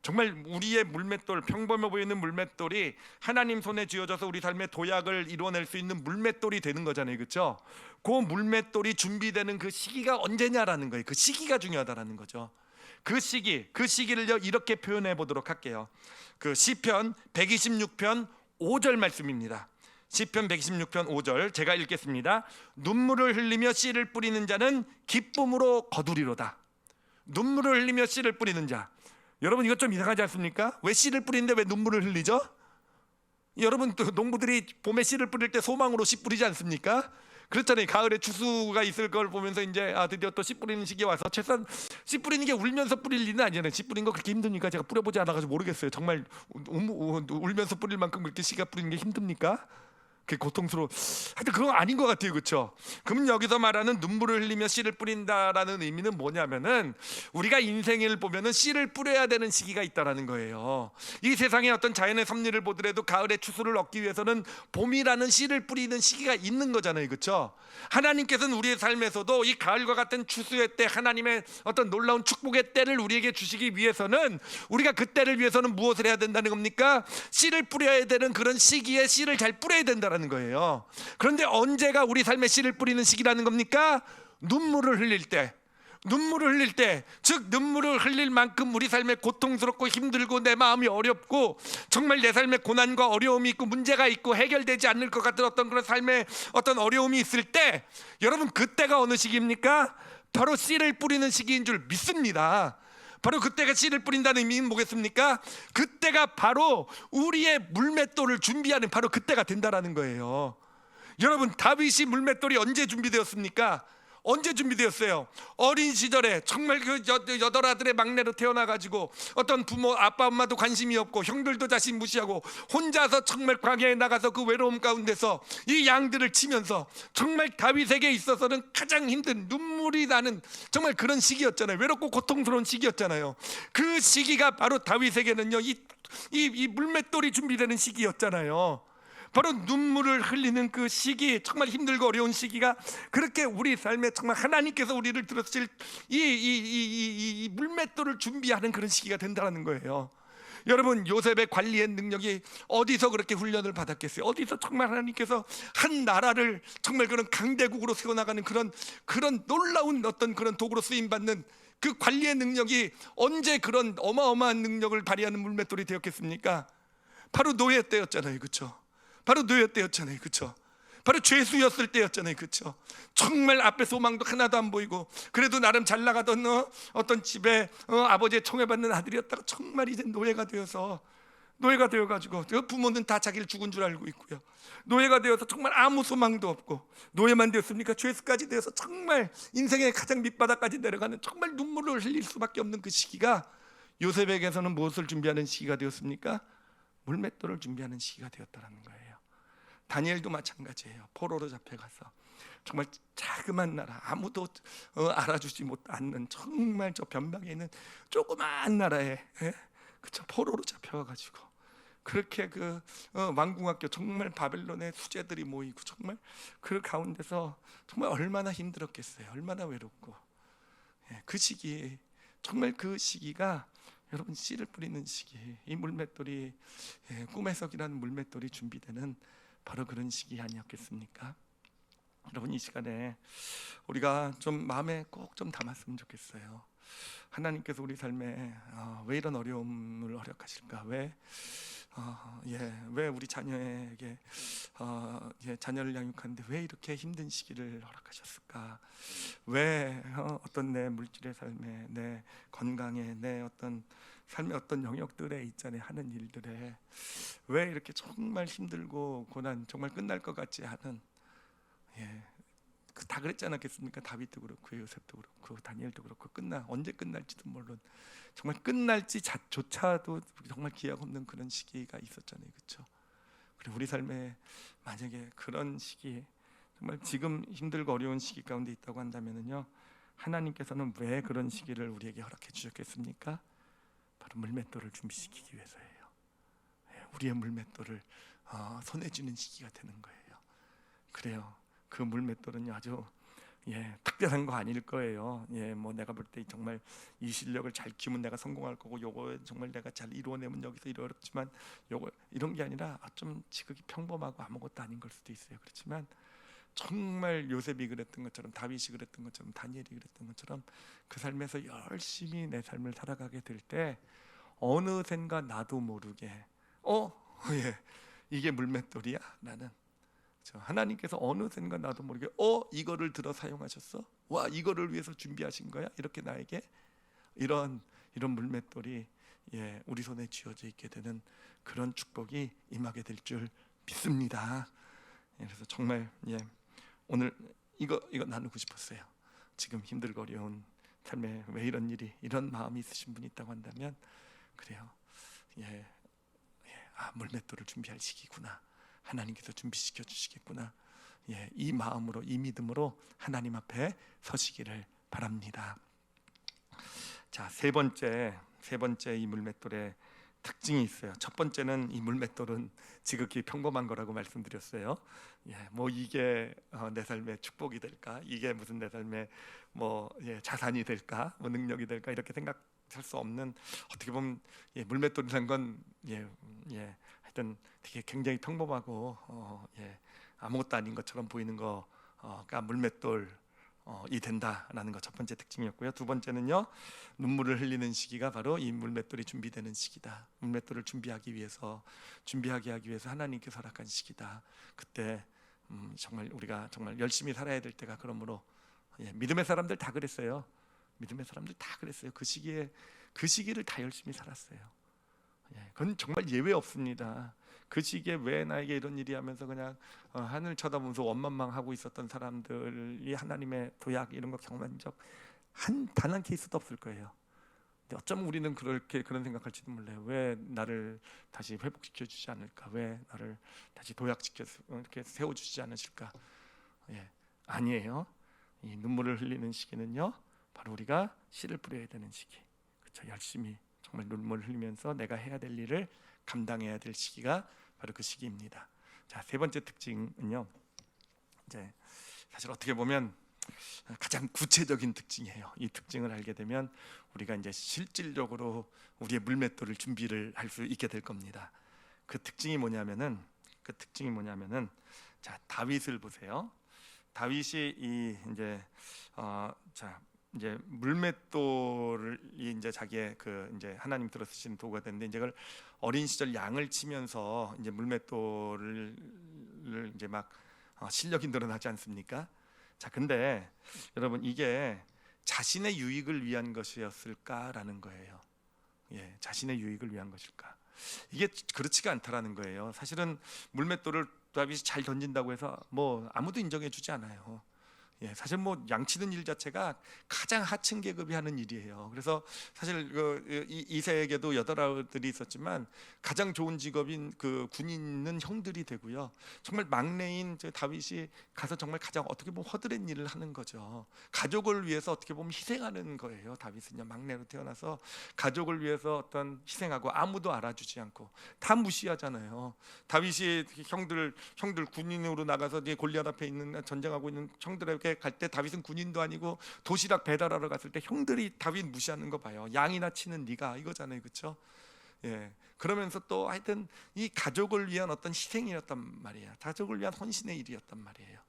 정말 우리의 물맷돌, 평범해 보이는 물맷돌이 하나님 손에 쥐어져서 우리 삶의 도약을 이루어낼 수 있는 물맷돌이 되는 거잖아요, 그렇죠? 그 물맷돌이 준비되는 그 시기가 언제냐라는 거예요. 그 시기가 중요하다라는 거죠. 그 시기를요 이렇게 표현해 보도록 할게요. 그 시편 126편 5절 말씀입니다. 시편 126편 5절 제가 읽겠습니다. 눈물을 흘리며 씨를 뿌리는 자는 기쁨으로 거두리로다. 눈물을 흘리며 씨를 뿌리는 자. 여러분 이것 좀 이상하지 않습니까? 왜 씨를 뿌리는데 왜 눈물을 흘리죠? 여러분 또 농부들이 봄에 씨를 뿌릴 때 소망으로 씨 뿌리지 않습니까? 그렇잖아요. 가을에 추수가 있을 걸 보면서 이제 드디어 또 씨 뿌리는 시기에 와서 최소한 씨 뿌리는 게 울면서 뿌릴 일은 아니잖아요. 씨 뿌리는 거 그렇게 힘듭니까? 제가 뿌려보지 않아가지고 모르겠어요. 정말 울면서 뿌릴 만큼 그렇게 씨가 뿌리는 게 힘듭니까? 그게 고통스러워. 하여튼 그건 아닌 것 같아요, 그렇죠? 그럼 여기서 말하는 눈물을 흘리며 씨를 뿌린다라는 의미는 뭐냐면은 우리가 인생을 보면은 씨를 뿌려야 되는 시기가 있다라는 거예요. 이 세상의 어떤 자연의 섭리를 보더라도 가을에 추수를 얻기 위해서는 봄이라는 씨를 뿌리는 시기가 있는 거잖아요, 그렇죠? 하나님께서는 우리의 삶에서도 이 가을과 같은 추수의 때, 하나님의 어떤 놀라운 축복의 때를 우리에게 주시기 위해서는 우리가 그 때를 위해서는 무엇을 해야 된다는 겁니까? 씨를 뿌려야 되는 그런 시기에 씨를 잘 뿌려야 된다라는 거예요. 그런데 언제가 우리 삶의 씨를 뿌리는 시기라는 겁니까? 눈물을 흘릴 때. 눈물을 흘릴 때, 즉 눈물을 흘릴 만큼 우리 삶에 고통스럽고 힘들고 내 마음이 어렵고 정말 내 삶에 고난과 어려움이 있고 문제가 있고 해결되지 않을 것 같은 어떤 그런 삶의 어떤 어려움이 있을 때, 여러분 그때가 어느 시기입니까? 바로 씨를 뿌리는 시기인 줄 믿습니다. 바로 그때가 씨를 뿌린다는 의미는 뭐겠습니까? 그때가 바로 우리의 물맷돌을 준비하는 바로 그때가 된다라는 거예요. 여러분, 다윗이 물맷돌이 언제 준비되었습니까? 언제 준비되었어요? 어린 시절에 정말 그 여덟 아들의 막내로 태어나가지고 어떤 부모 아빠 엄마도 관심이 없고 형들도 자신 무시하고 혼자서 정말 광야에 나가서 그 외로움 가운데서 이 양들을 치면서 정말 다윗에게 있어서는 가장 힘든 눈물이 나는 정말 그런 시기였잖아요. 외롭고 고통스러운 시기였잖아요. 그 시기가 바로 다윗에게는요 이 물맷돌이 준비되는 시기였잖아요. 바로 눈물을 흘리는 그 시기, 정말 힘들고 어려운 시기가 그렇게 우리 삶에 정말 하나님께서 우리를 들으실 이 물맷돌을 준비하는 그런 시기가 된다는 거예요. 여러분, 요셉의 관리의 능력이 어디서 그렇게 훈련을 받았겠어요? 어디서 정말 하나님께서 한 나라를 정말 그런 강대국으로 세워나가는 그런 놀라운 어떤 그런 도구로 쓰임 받는 그 관리의 능력이 언제 그런 어마어마한 능력을 발휘하는 물맷돌이 되었겠습니까? 바로 노예 때였잖아요, 그렇죠? 바로 노예 때였잖아요, 그렇죠? 바로 죄수였을 때였잖아요, 그렇죠? 정말 앞에 소망도 하나도 안 보이고 그래도 나름 잘 나가던 어떤 집에 아버지의 청해받는 아들이었다가 정말 이제 노예가 되어가지고 부모는 다 자기를 죽은 줄 알고 있고요. 노예가 되어서 정말 아무 소망도 없고, 노예만 되었습니까? 죄수까지 되어서 정말 인생의 가장 밑바닥까지 내려가는 정말 눈물을 흘릴 수밖에 없는 그 시기가 요셉에게서는 무엇을 준비하는 시기가 되었습니까? 물맷돌을 준비하는 시기가 되었다는 거예요. 다니엘도 마찬가지예요. 포로로 잡혀가서 정말 자그만 나라, 아무도 알아주지 않는 정말 저 변방에 있는 조그만 나라에, 그쵸, 포로로 잡혀가지고 그렇게 그 왕궁학교, 정말 바벨론의 수재들이 모이고 정말 그 가운데서 정말 얼마나 힘들었겠어요. 얼마나 외롭고. 그 시기, 정말 그 시기가 여러분 씨를 뿌리는 시기, 이 물맷돌이, 꿈의 석이라는 물맷돌이 준비되는 바로 그런 시기 아니었겠습니까? 여러분, 이 시간에 우리가 좀 마음에 꼭 좀 담았으면 좋겠어요. 하나님께서 우리 삶에 왜 이런 어려움을 허락하실까? 왜 우리 자녀에게 자녀를 양육하는데 왜 이렇게 힘든 시기를 허락하셨을까? 왜 어떤 내 물질의 삶에, 내 건강에, 내 어떤 삶의 어떤 영역들에 있잖아요, 하는 일들에 왜 이렇게 정말 힘들고 고난, 정말 끝날 것 같지 않은, 다 그랬지 않았겠습니까? 다윗도 그렇고 요셉도 그렇고 다니엘도 그렇고 언제 끝날지도 모르는, 정말 끝날지 조차도 정말 기약 없는 그런 시기가 있었잖아요, 그렇죠? 그리고 우리 삶에 만약에 그런 시기, 정말 지금 힘들고 어려운 시기 가운데 있다고 한다면요, 하나님께서는 왜 그런 시기를 우리에게 허락해 주셨겠습니까? 바로 물맷돌을 준비시키기 위해서예요. 우리의 물맷돌을 손에 쥐는 시기가 되는 거예요. 그래요. 그 물맷돌은요 아주 특별한 거 아닐 거예요. 뭐 내가 볼 때 정말 이 실력을 잘 키우면 내가 성공할 거고, 요거 정말 내가 잘 이루어내면 여기서 이렇지만 요거 이런 게 아니라 좀 지극히 평범하고 아무것도 아닌 걸 수도 있어요. 그렇지만 정말 요셉이 그랬던 것처럼, 다윗이 그랬던 것처럼, 다니엘이 그랬던 것처럼 그 삶에서 열심히 내 삶을 살아가게 될 때 어느샌가 나도 모르게 이게 물맷돌이야 나는. 하나님께서 어느샌가 나도 모르게 이거를 들어 사용하셨어? 와, 이거를 위해서 준비하신 거야? 이렇게 나에게 이런 물맷돌이 우리 손에 쥐어져 있게 되는 그런 축복이 임하게 될 줄 믿습니다. 그래서 정말 오늘 이거 나누고 싶었어요. 지금 힘들고 어려운 삶에 왜 이런 마음이 있으신 분이 있다고 한다면, 그래요. 물맷돌을 준비할 시기구나. 하나님께서 준비시켜 주시겠구나. 이 마음으로, 이 믿음으로 하나님 앞에 서시기를 바랍니다. 자, 세 번째 이 물맷돌의 특징이 있어요. 첫 번째는 이 물맷돌은 지극히 평범한 거라고 말씀드렸어요. 뭐 이게 내 삶의 축복이 될까? 이게 무슨 내 삶의 자산이 될까? 뭐 능력이 될까? 이렇게 생각할 수 없는, 어떻게 보면 물맷돌이라는 건 하여튼 되게 굉장히 평범하고 아무것도 아닌 것처럼 보이는 거가 물맷돌 이 된다라는 것 첫 번째 특징이었고요. 두 번째는요, 눈물을 흘리는 시기가 바로 이 물맷돌이 준비되는 시기다. 물맷돌을 준비하기 위해서 하나님께서 허락한 시기다. 그때 정말 우리가 정말 열심히 살아야 될 때가 그러므로 믿음의 사람들 다 그랬어요. 믿음의 사람들 다 그랬어요. 그 시기를 다 열심히 살았어요. 그건 정말 예외 없습니다. 그 시기에 왜 나에게 이런 일이 하면서 그냥 하늘 쳐다보면서 원망하고 있었던 사람들이 하나님의 도약 이런 거 경험한 적 단 한 케이스도 없을 거예요. 근데 어쩌면 우리는 그런 생각할지도 몰라요. 왜 나를 다시 회복시켜 주지 않을까? 왜 나를 다시 도약시켜 이렇게 세워 주시지 않으실까? 아니에요. 이 눈물을 흘리는 시기는요, 바로 우리가 씨를 뿌려야 되는 시기. 그렇죠? 열심히 정말 눈물을 흘리면서 내가 해야 될 일을 감당해야 될 시기가 바로 그 시기입니다. 자, 세 번째 특징은요, 이제 사실 어떻게 보면 가장 구체적인 특징이에요. 이 특징을 알게 되면 우리가 이제 실질적으로 우리의 물맷돌을 준비를 할 수 있게 될 겁니다. 그 특징이 뭐냐면은 자, 다윗을 보세요. 다윗이 이제 물맷돌이 이제 자기의 이제 하나님 들어 쓰시는 도구가 됐는데, 이제 그걸 어린 시절 양을 치면서 이제 물맷돌을 이제 막 실력이 늘어나지 않습니까? 자, 근데 여러분, 이게 자신의 유익을 위한 것이었을까라는 거예요. 자신의 유익을 위한 것일까? 이게 그렇지가 않다라는 거예요. 사실은 물맷돌을 다윗이 잘 던진다고 해서 뭐 아무도 인정해주지 않아요. 사실 뭐 양치는 일 자체가 가장 하층 계급이 하는 일이에요. 그래서 사실 이세에게도 여덟 아들이 있었지만 가장 좋은 직업인 그 군인은 형들이 되고요. 정말 막내인 다윗이 가서 정말 가장 어떻게 보면 허드렛 일을 하는 거죠. 가족을 위해서 어떻게 보면 희생하는 거예요. 다윗은요, 막내로 태어나서 가족을 위해서 어떤 희생하고 아무도 알아주지 않고 다 무시하잖아요. 다윗이 형들 군인으로 나가서 이제 골리앗 앞에 있는 전쟁하고 있는 형들에게 갈 때 다윗은 군인도 아니고 도시락 배달하러 갔을 때 형들이 다윗 무시하는 거 봐요. 양이나 치는 네가 이거잖아요, 그렇죠? 그러면서 또 하여튼 이 가족을 위한 어떤 희생이었단 말이에요. 가족을 위한 헌신의 일이었단 말이에요.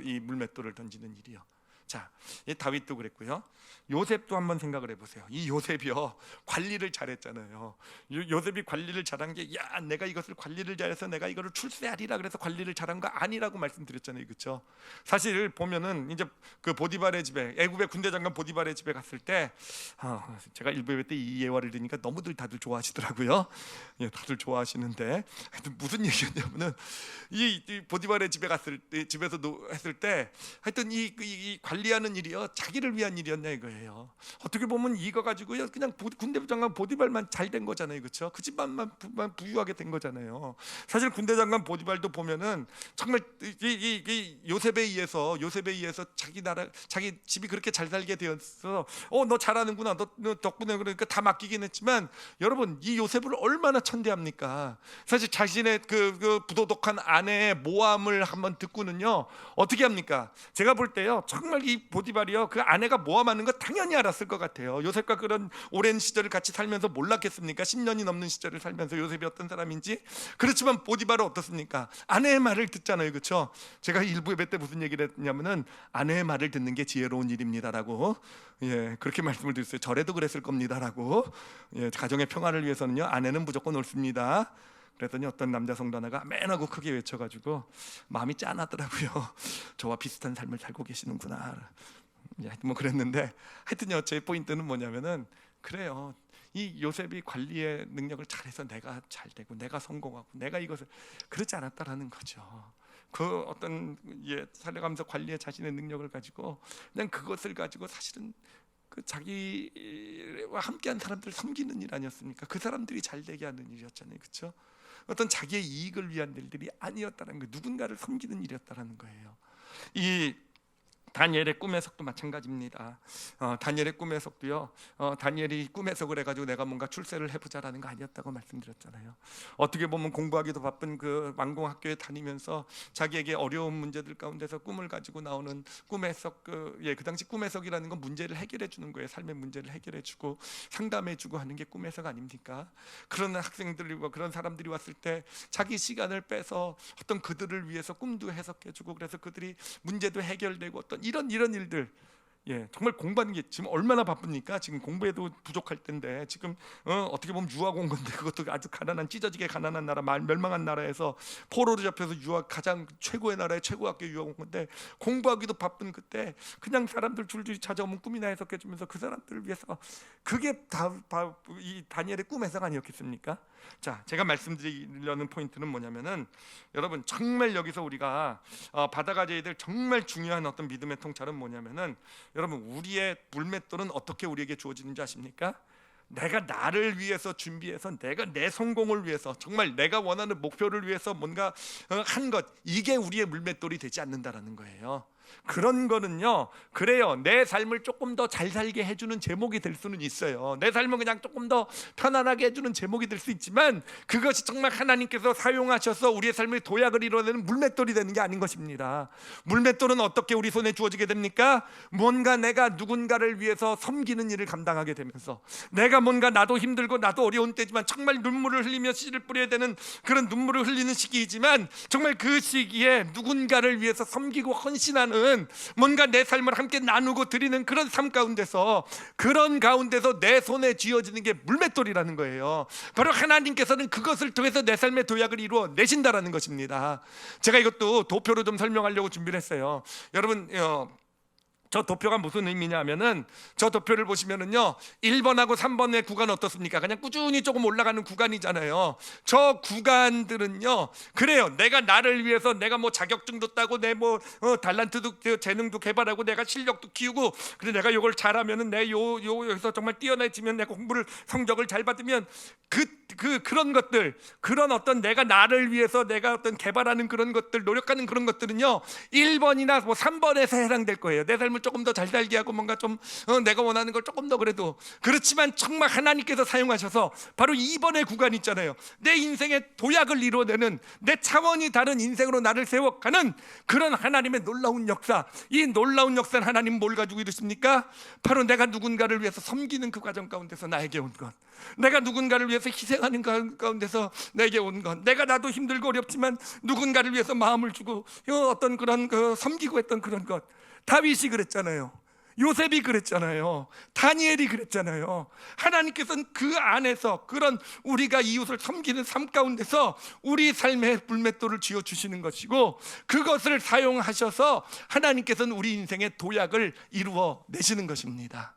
이 물맷돌을 던지는 일이요. 자, 이 다윗도 그랬고요. 요셉도 한번 생각을 해보세요. 이 요셉이요, 관리를 잘했잖아요. 요셉이 관리를 잘한 게, 내가 이것을 관리를 잘해서 내가 이거를 출세하리라 그래서 관리를 잘한 거 아니라고 말씀드렸잖아요, 그렇죠? 사실 보면은 이제 그 보디발의 집에, 애굽의 군대 장관 보디발의 집에 갔을 때, 제가 일부 예배 때 이 예화를 들으니까 너무들 다들 좋아하시더라고요. 다들 좋아하시는데 하여튼 무슨 얘기였냐면은 이 보디발의 집에 갔을 때, 집에서 했을 때, 하여튼 이 관리하는 일이요, 자기를 위한 일이었냐 이거예요. 어떻게 보면 이거 가지고요, 그냥 군대 장관 보디발만 잘 된 거잖아요, 그렇죠? 그 집안만 부유하게 된 거잖아요. 사실 군대 장관 보디발도 보면은 정말 이 요셉에 의해서 자기 집이 그렇게 잘 살게 되었어. 너 잘하는구나, 너 덕분에, 그러니까 다 맡기긴 했지만, 여러분, 이 요셉을 얼마나 천대합니까? 사실 자신의 그 부도덕한 아내의 모함을 한번 듣고는요, 어떻게 합니까? 제가 볼 때요, 정말 이 보디발이요, 그 아내가 모함하는 거 당연히 알았을 것 같아요. 요셉과 그런 오랜 시절을 같이 살면서 몰랐겠습니까? 10년이 넘는 시절을 살면서 요셉이 어떤 사람인지. 그렇지만 보디발은 어떻습니까? 아내의 말을 듣잖아요, 그렇죠? 제가 일부 예배 때 무슨 얘기를 했냐면은, 아내의 말을 듣는 게 지혜로운 일입니다라고, 그렇게 말씀을 드렸어요. 절에도 그랬을 겁니다라고. 가정의 평화를 위해서는요, 아내는 무조건 옳습니다. 그랬더니 어떤 남자 성도 하나가 맨하고 크게 외쳐가지고 마음이 짠하더라고요. 저와 비슷한 삶을 살고 계시는구나. 뭐 그랬는데, 하여튼요, 제 포인트는 뭐냐면은, 그래요, 이 요셉이 관리의 능력을 잘해서 내가 잘 되고 내가 성공하고 내가 이것을, 그렇지 않았다라는 거죠. 그 어떤 살려가면서 관리의 자신의 능력을 가지고 그냥 그것을 가지고 사실은 그 자기와 함께한 사람들을 섬기는 일 아니었습니까? 그 사람들이 잘 되게 하는 일이었잖아요, 그렇죠? 어떤 자기의 이익을 위한 일들이 아니었다는 거예요. 누군가를 섬기는 일이었다는 거예요. 이 다니엘의 꿈의 석도 마찬가지입니다. 다니엘의 꿈의 석도요, 다니엘이 꿈의 석을 해가지고 내가 뭔가 출세를 해보자라는 거 아니었다고 말씀드렸잖아요. 어떻게 보면 공부하기도 바쁜 그 왕궁학교에 다니면서 자기에게 어려운 문제들 가운데서 꿈을 가지고 나오는 꿈의 석, 그 당시 꿈의 석이라는 건 문제를 해결해 주는 거예요. 삶의 문제를 해결해 주고 상담해 주고 하는 게 꿈의 석 아닙니까? 그런 학생들이, 그런 사람들이 왔을 때 자기 시간을 빼서 어떤 그들을 위해서 꿈도 해석해 주고, 그래서 그들이 문제도 해결되고 어떤 이런 일들. 예, 정말 공부하는 게 지금 얼마나 바쁩니까? 지금 공부에도 부족할 텐데 지금 어떻게 보면 유학 온 건데 그것도 아주 가난한 찢어지게 가난한 나라, 멸망한 나라에서 포로로 잡혀서 유학 가장 최고의 나라의 최고 학교 유학 온 건데 공부하기도 바쁜 그때 그냥 사람들 줄줄이 찾아오면 꿈이나 해석해 주면서 그 사람들을 위해서 그게 다 이 다니엘의 꿈 해석 아니었겠습니까? 자, 제가 말씀드리려는 포인트는 뭐냐면은 여러분 정말 여기서 우리가 받아가져야 될 정말 중요한 어떤 믿음의 통찰은 뭐냐면은 여러분 우리의 물맷돌은 어떻게 우리에게 주어지는지 아십니까? 내가 나를 위해서 준비해서 내가 내 성공을 위해서 정말 내가 원하는 목표를 위해서 뭔가 한 것, 이게 우리의 물맷돌이 되지 않는다라는 거예요. 그런 거는요, 그래요, 내 삶을 조금 더 잘 살게 해주는 제목이 될 수는 있어요. 내 삶을 그냥 조금 더 편안하게 해주는 제목이 될 수 있지만 그것이 정말 하나님께서 사용하셔서 우리의 삶의 도약을 이루어내는 물맷돌이 되는 게 아닌 것입니다. 물맷돌은 어떻게 우리 손에 주어지게 됩니까? 뭔가 내가 누군가를 위해서 섬기는 일을 감당하게 되면서 내가 뭔가 나도 힘들고 나도 어려운 때지만 정말 눈물을 흘리며 씨를 뿌려야 되는 그런 눈물을 흘리는 시기이지만 정말 그 시기에 누군가를 위해서 섬기고 헌신하는 뭔가 내 삶을 함께 나누고 드리는 그런 삶 가운데서 내 손에 쥐어지는 게 물맷돌이라는 거예요. 바로 하나님께서는 그것을 통해서 내 삶의 도약을 이루어 내신다라는 것입니다. 제가 이것도 도표로 좀 설명하려고 준비를 했어요. 여러분 저 도표가 무슨 의미냐면은 저 도표를 보시면은요 1번하고 3번의 구간 어떻습니까? 그냥 꾸준히 조금 올라가는 구간이잖아요. 저 구간들은요 그래요, 내가 나를 위해서 내가 뭐 자격증도 따고 내 뭐 달란트도 재능도 개발하고 내가 실력도 키우고 그래 내가 요걸 잘하면은 내 여기서 정말 뛰어나지면 내가 공부를 성적을 잘 받으면 그런 것들, 그런 어떤 내가 나를 위해서 내가 어떤 개발하는 그런 것들, 노력하는 그런 것들은요 1번이나 뭐 3번에서 해당될 거예요. 내 삶을 조금 더 잘 살게 하고 뭔가 좀 내가 원하는 걸 조금 더 그래도 그렇지만 정말 하나님께서 사용하셔서 바로 2번의 구간이 있잖아요. 내 인생의 도약을 이루어내는 내 차원이 다른 인생으로 나를 세워가는 그런 하나님의 놀라운 역사. 이 놀라운 역사는 하나님 뭘 가지고 이루십니까? 바로 내가 누군가를 위해서 섬기는 그 과정 가운데서 나에게 온 것, 내가 누군가를 위해서 희생하는 가운데서 내게 온 것, 내가 나도 힘들고 어렵지만 누군가를 위해서 마음을 주고 어떤 그런 섬기고 했던 그런 것. 다윗이 그랬잖아요. 요셉이 그랬잖아요. 다니엘이 그랬잖아요. 하나님께서는 그 안에서 그런 우리가 이웃을 섬기는 삶 가운데서 우리 삶의 물맷돌을 쥐어주시는 것이고 그것을 사용하셔서 하나님께서는 우리 인생의 도약을 이루어 내시는 것입니다.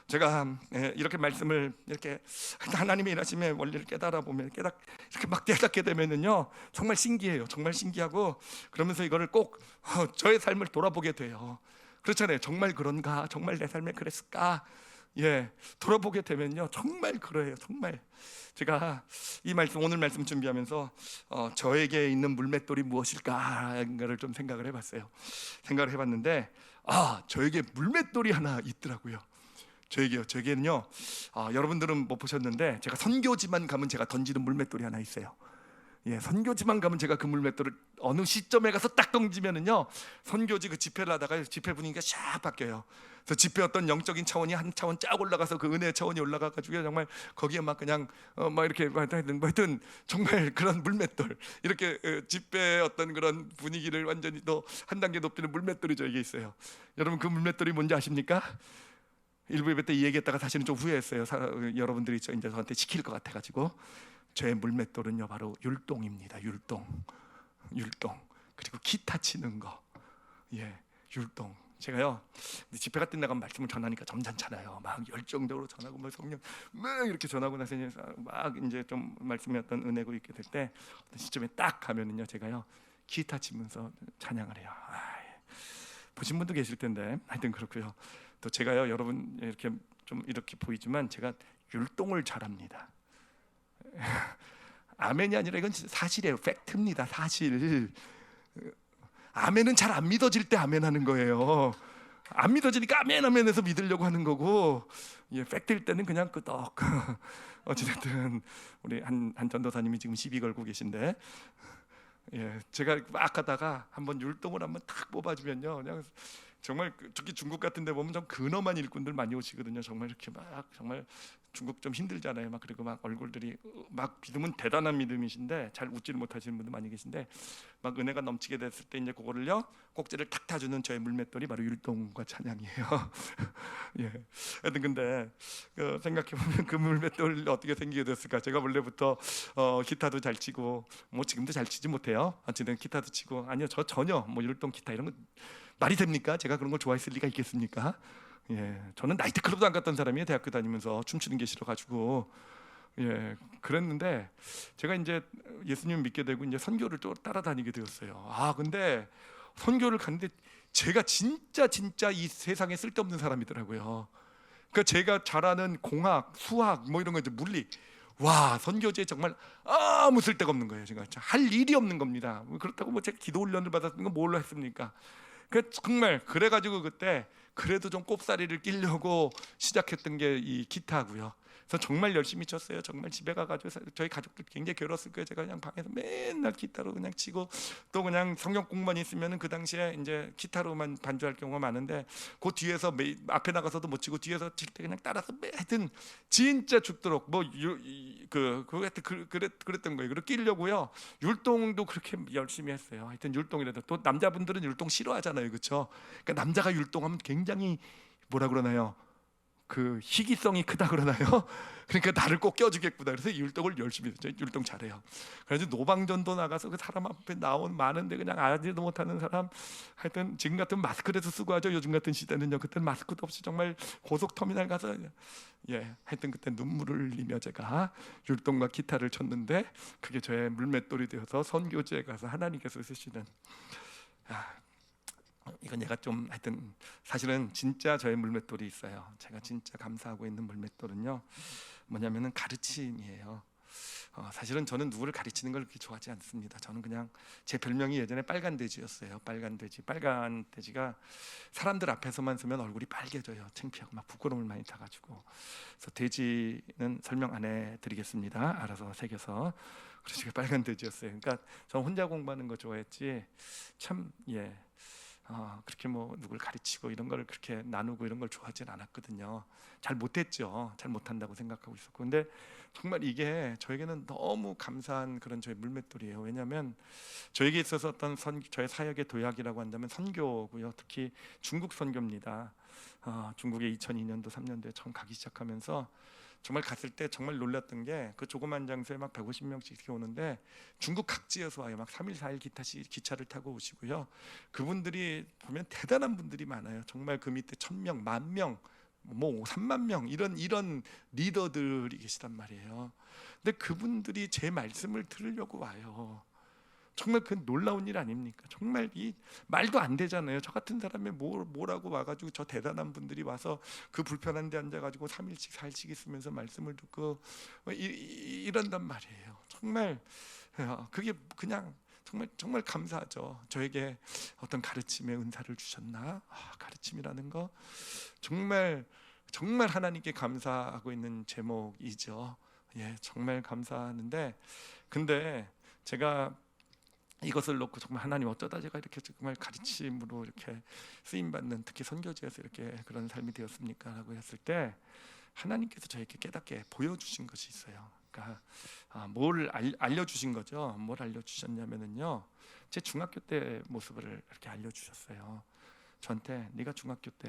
제가 이렇게 말씀을 이렇게 하나님의 일하심의 원리를 깨달아 보면 이렇게 막 깨닫게 되면은요 정말 신기해요. 정말 신기하고 그러면서 이거를 꼭 저의 삶을 돌아보게 돼요. 그렇잖아요. 정말 그런가? 정말 내 삶에 그랬을까? 예, 돌아보게 되면요 정말 그래요. 정말 제가 이 말씀, 오늘 말씀 준비하면서 저에게 있는 물맷돌이 무엇일까를 좀 생각을 해봤어요. 생각을 해봤는데 저에게 물맷돌이 하나 있더라고요. 저에게는요 여러분들은 못 보셨는데 제가 선교지만 가면 제가 던지는 물맷돌이 하나 있어요. 예, 선교지만 가면 제가 그 물맷돌을 어느 시점에 가서 딱 던지면은요 선교지 그 집회를 하다가 집회 분위기가 샥 바뀌어요. 그래서 집회 어떤 영적인 차원이 한 차원 쫙 올라가서 그 은혜의 차원이 올라가가지고 정말 거기에 막 그냥 막 이렇게 하여튼 정말 그런 물맷돌, 이렇게 집회의 어떤 그런 분위기를 완전히 더 한 단계 높이는 물맷돌이 저에게 있어요. 여러분 그 물맷돌이 뭔지 아십니까? 일부 예배 때 이 얘기했다가 사실은 좀 후회했어요. 여러분들이 이제 저한테 지킬 것 같아가지고. 제 물맷돌은요 바로 율동입니다. 율동. 그리고 기타 치는 거. 예, 율동. 제가요 집회 같은 데 가면 말씀을 전하니까 점잖잖아요. 막 열정적으로 전하고 뭐 성령 막 이렇게 전하고 나서 막 이제 좀 말씀이 어떤 은혜고 있게 될 때 어떤 시점에 딱 가면은요 제가요 기타 치면서 찬양을 해요. 보신 분도 계실 텐데 하여튼 그렇고요. 또 제가요 여러분 이렇게 좀 이렇게 보이지만 제가 율동을 잘합니다. 아멘이 아니라 이건 사실이에요. 팩트입니다. 사실. 아멘은 잘 안 믿어질 때 아멘하는 거예요. 안 믿어지니까 아멘해서 믿으려고 하는 거고, 팩트일 때는 그냥 끄덕. 어찌됐든 우리 한 전도사님이 지금 시비 걸고 계신데, 제가 막 하다가 한번 율동을 한번 탁 뽑아주면요, 그냥 정말 특히 중국 같은 데 보면 좀 근엄한 일꾼들 많이 오시거든요. 정말 이렇게 막 정말 중국 좀 힘들잖아요. 막 그리고 막 얼굴들이 막 믿음은 대단한 믿음이신데 잘 웃지를 못하시는 분들 많이 계신데 막 은혜가 넘치게 됐을 때 이제 그거를요 꼭지를 탁 타주는 저의 물맷돌이 바로 율동과 찬양이에요. 예. 하여튼 근데 생각해 보면 그 물맷돌 어떻게 생기게 됐을까? 제가 원래부터 기타도 잘 치고 뭐 지금도 잘 치지 못해요. 어쨌든 기타도 치고 아니요 저 전혀 뭐 율동 기타 이런 거 말이 됩니까? 제가 그런 걸 좋아했을 리가 있겠습니까? 예, 저는 나이트클럽도 안 갔던 사람이에요. 대학교 다니면서 춤추는 게 싫어가지고 예, 그랬는데 제가 이제 예수님 믿게 되고 이제 선교를 또 따라다니게 되었어요. 아, 근데 선교를 갔는데 제가 진짜 이 세상에 쓸데없는 사람이더라고요. 그러니까 제가 잘하는 공학, 수학 뭐 이런 거 이제 물리 와 선교지에 정말 아무 쓸데가 없는 거예요. 제가 할 일이 없는 겁니다. 그렇다고 뭐 제가 기도 훈련을 받았으니까 뭘로 했습니까? 그 정말 그래가지고 그때 그래도 좀 꼽사리를 끼려고 시작했던 게 이 기타고요. 그래서 정말 열심히 쳤어요. 정말 집에 가가지고 저희 가족들 굉장히 괴로웠을 거예요. 제가 그냥 방에서 맨날 기타로 그냥 치고 또 그냥 성경 공부만 있으면은 그 당시에 이제 기타로만 반주할 경우가 많은데 그 뒤에서 앞에 나가서도 못 치고 뒤에서 칠 때 그냥 따라서 하여튼 진짜 죽도록 그랬던 거예요. 그리고 끼려고요. 율동도 그렇게 열심히 했어요. 하여튼 율동이라도 또 남자분들은 율동 싫어하잖아요, 그렇죠? 그러니까 남자가 율동하면 굉장히 뭐라 그러나요? 그 희귀성이 크다 그러나요? 그러니까 나를 꼭 껴주겠구나. 그래서 율동을 열심히 했죠. 율동 잘해요. 그래서 노방전도 나가서 그 사람 앞에 나온 많은데 그냥 알지도 못하는 사람 하여튼 지금 같은 마스크라도 쓰고 하죠. 요즘 같은 시대는요. 그때는 마스크도 없이 정말 고속터미널 가서 하여튼 그때 눈물을 흘리며 제가 율동과 기타를 쳤는데 그게 저의 물맷돌이 되어서 선교지에 가서 하나님께서 쓰시는 이건 얘가 좀 하여튼 사실은 진짜 저의 물맷돌이 있어요. 제가 진짜 감사하고 있는 물맷돌은요 뭐냐면은 가르침이에요. 사실은 저는 누구를 가르치는 걸 그렇게 좋아하지 않습니다. 저는 그냥 제 별명이 예전에 빨간 돼지였어요. 빨간 돼지. 빨간 돼지가 사람들 앞에서만 서면 얼굴이 빨개져요. 창피하고 막 부끄러움을 많이 타가지고. 그래서 돼지는 설명 안 해드리겠습니다. 알아서 새겨서. 그래서 제가 빨간 돼지였어요. 그러니까 저는 혼자 공부하는 거 좋아했지. 참 그렇게 뭐 누굴 가르치고 이런 걸 그렇게 나누고 이런 걸 좋아하진 않았거든요. 잘 못했죠. 잘 못한다고 생각하고 있었고, 근데 정말 이게 저에게는 너무 감사한 그런 저의 물맷돌이에요. 왜냐하면 저에게 있어서 어떤 저의 사역의 도약이라고 한다면 선교고요. 특히 중국 선교입니다. 중국에 2002년도 3년도에 처음 가기 시작하면서 정말 갔을 때 정말 놀랐던 게 그 조그만 장소에 막 150명씩 이렇게 오는데 중국 각지에서 와요. 막 3일 4일 기차를 타고 오시고요. 그분들이 보면 대단한 분들이 많아요. 정말 그 밑에 1000명, 10,000명, 뭐 3만 명 이런 리더들이 계시단 말이에요. 근데 그분들이 제 말씀을 들으려고 와요. 정말 그 놀라운 일 아닙니까? 정말 이 말도 안 되잖아요. 저 같은 사람이 뭐라고 와가지고 저 대단한 분들이 와서 그 불편한 데 앉아가지고 3일씩 4일씩 있으면서 말씀을 듣고 이런단 말이에요. 정말 그게 그냥 정말 감사하죠. 저에게 어떤 가르침의 은사를 주셨나? 가르침이라는 거 정말 하나님께 감사하고 있는 제목이죠. 정말 감사하는데 근데 제가 이것을 놓고 정말 하나님 어쩌다 제가 이렇게 정말 가르침으로 이렇게 쓰임 받는 특히 선교지에서 이렇게 그런 삶이 되었습니까? 라고 했을 때 하나님께서 저에게 깨닫게 보여주신 것이 있어요. 그러니까 뭘 알려주신 거죠. 뭘 알려주셨냐면은요, 제 중학교 때 모습을 이렇게 알려주셨어요. 저한테 네가 중학교 때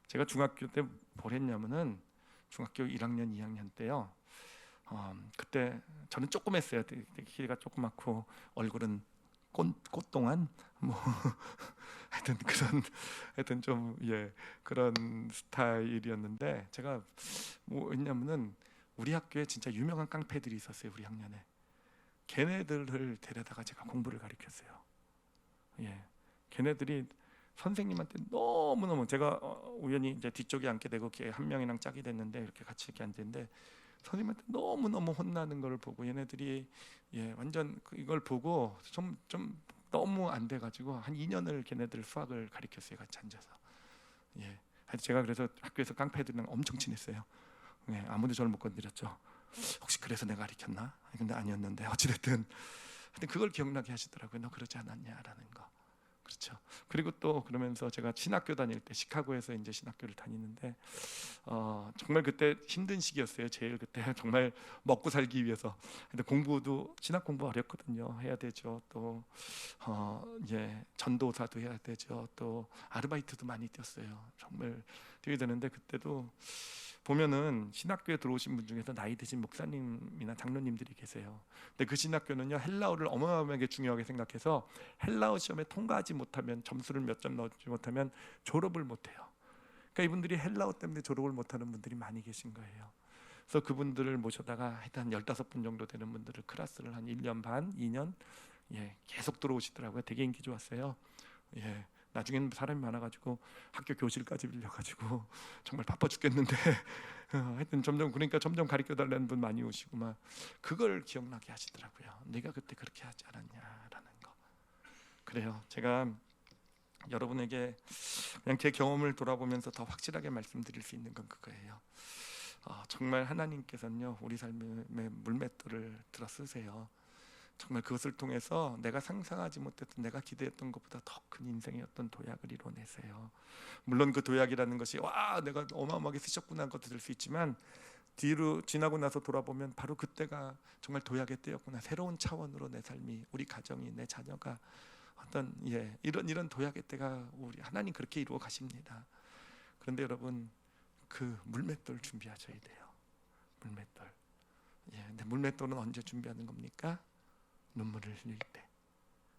제가 중학교 때 뭘 했냐면은 중학교 1학년 2학년 때요. 그때 저는 조그맸어요. 되게 키가 조그맣고 얼굴은 꽃동안 뭐 하여튼 좀 그런 스타일이었는데 제가 뭐 했냐면은 우리 학교에 진짜 유명한 깡패들이 있었어요. 우리 학년에 걔네들을 데려다가 제가 공부를 가르쳤어요. 걔네들이 선생님한테 너무너무 제가 우연히 이제 뒤쪽에 앉게 되고 걔 한 명이랑 짝이 됐는데 이렇게 같이 이렇게 앉는데 선생님한테 너무너무 혼나는 걸 보고 얘네들이 완전 이걸 보고 좀 너무 안 돼가지고 한 2년을 걔네들 수학을 가르쳤어요. 같이 앉아서. 제가 그래서 학교에서 깡패들이랑 엄청 친했어요. 아무도 저를 못 건드렸죠. 혹시 그래서 내가 가르쳤나? 근데 아니었는데 어찌됐든 하여튼 그걸 기억나게 하시더라고요. 너 그러지 않았냐라는 거. 그렇죠. 그리고 또 그러면서 제가 신학교 다닐 때 시카고에서 이제 신학교를 다니는데 정말 그때 힘든 시기였어요. 제일 그때 정말 먹고 살기 위해서. 근데 공부도 신학 공부 어렵거든요. 해야 되죠. 또 이제 전도사도 해야 되죠. 또 아르바이트도 많이 뛰었어요. 정말 뛰어야 되는데 그때도 보면은 신학교에 들어오신 분 중에서 나이 드신 목사님이나 장로님들이 계세요. 근데 그 신학교는요 헬라어를 어마어마하게 중요하게 생각해서 헬라어 시험에 통과하지 못하면 점수를 몇 점 넣지 못하면 졸업을 못해요. 그러니까 이분들이 헬라어 때문에 졸업을 못하는 분들이 많이 계신 거예요. 그래서 그분들을 모셔다가 일단 15분 정도 되는 분들을 클래스를 한 1년 반, 2년 계속 들어오시더라고요. 되게 인기 좋았어요. 나중에는 사람이 많아가지고 학교 교실까지 빌려가지고 정말 바빠 죽겠는데 하여튼 그러니까 점점 가르쳐 달라는 분 많이 오시고 막 그걸 기억나게 하시더라고요. 내가 그때 그렇게 하지 않았냐라는 거. 그래요. 제가 여러분에게 그냥 제 경험을 돌아보면서 더 확실하게 말씀드릴 수 있는 건 그거예요. 정말 하나님께서는요 우리 삶의 물맷돌을 들어 쓰세요. 정말 그것을 통해서 내가 상상하지 못했던, 내가 기대했던 것보다 더 큰 인생의 어떤 도약을 이뤄내세요. 물론 그 도약이라는 것이 와 내가 어마어마하게 쓰셨구나 하는 것도 될 수 있지만 뒤로 지나고 나서 돌아보면 바로 그때가 정말 도약의 때였구나. 새로운 차원으로 내 삶이, 우리 가정이, 내 자녀가 어떤 이런 도약의 때가 우리 하나님 그렇게 이루어 가십니다. 그런데 여러분 그 물맷돌 준비하셔야 돼요. 물맷돌. 근데 물맷돌은 언제 준비하는 겁니까? 눈물을 흘릴 때,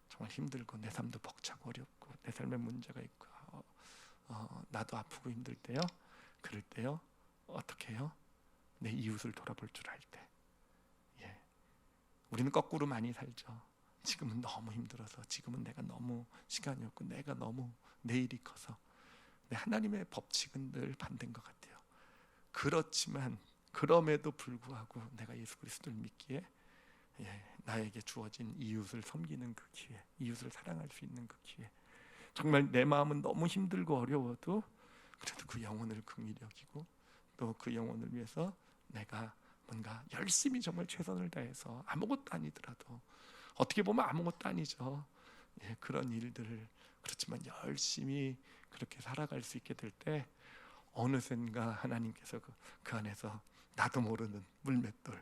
정말 힘들고 내 삶도 벅차고 어렵고 내 삶에 문제가 있고 나도 아프고 힘들 때요. 그럴 때요 어떻게 해요? 내 이웃을 돌아볼 줄 알 때. 우리는 거꾸로 많이 살죠. 지금은 너무 힘들어서, 지금은 내가 너무 시간이 없고 내가 너무 내일이 커서. 근데 하나님의 법칙은 늘 반대인 것 같아요. 그렇지만 그럼에도 불구하고 내가 예수 그리스도를 믿기에 나에게 주어진 이웃을 섬기는 그 기회, 이웃을 사랑할 수 있는 그 기회, 정말 내 마음은 너무 힘들고 어려워도 그래도 그 영혼을 긍휼히 여기고 또 그 영혼을 위해서 내가 뭔가 열심히 정말 최선을 다해서 아무것도 아니더라도, 어떻게 보면 아무것도 아니죠. 그런 일들을 그렇지만 열심히 그렇게 살아갈 수 있게 될 때 어느샌가 하나님께서 그 안에서 나도 모르는 물맷돌,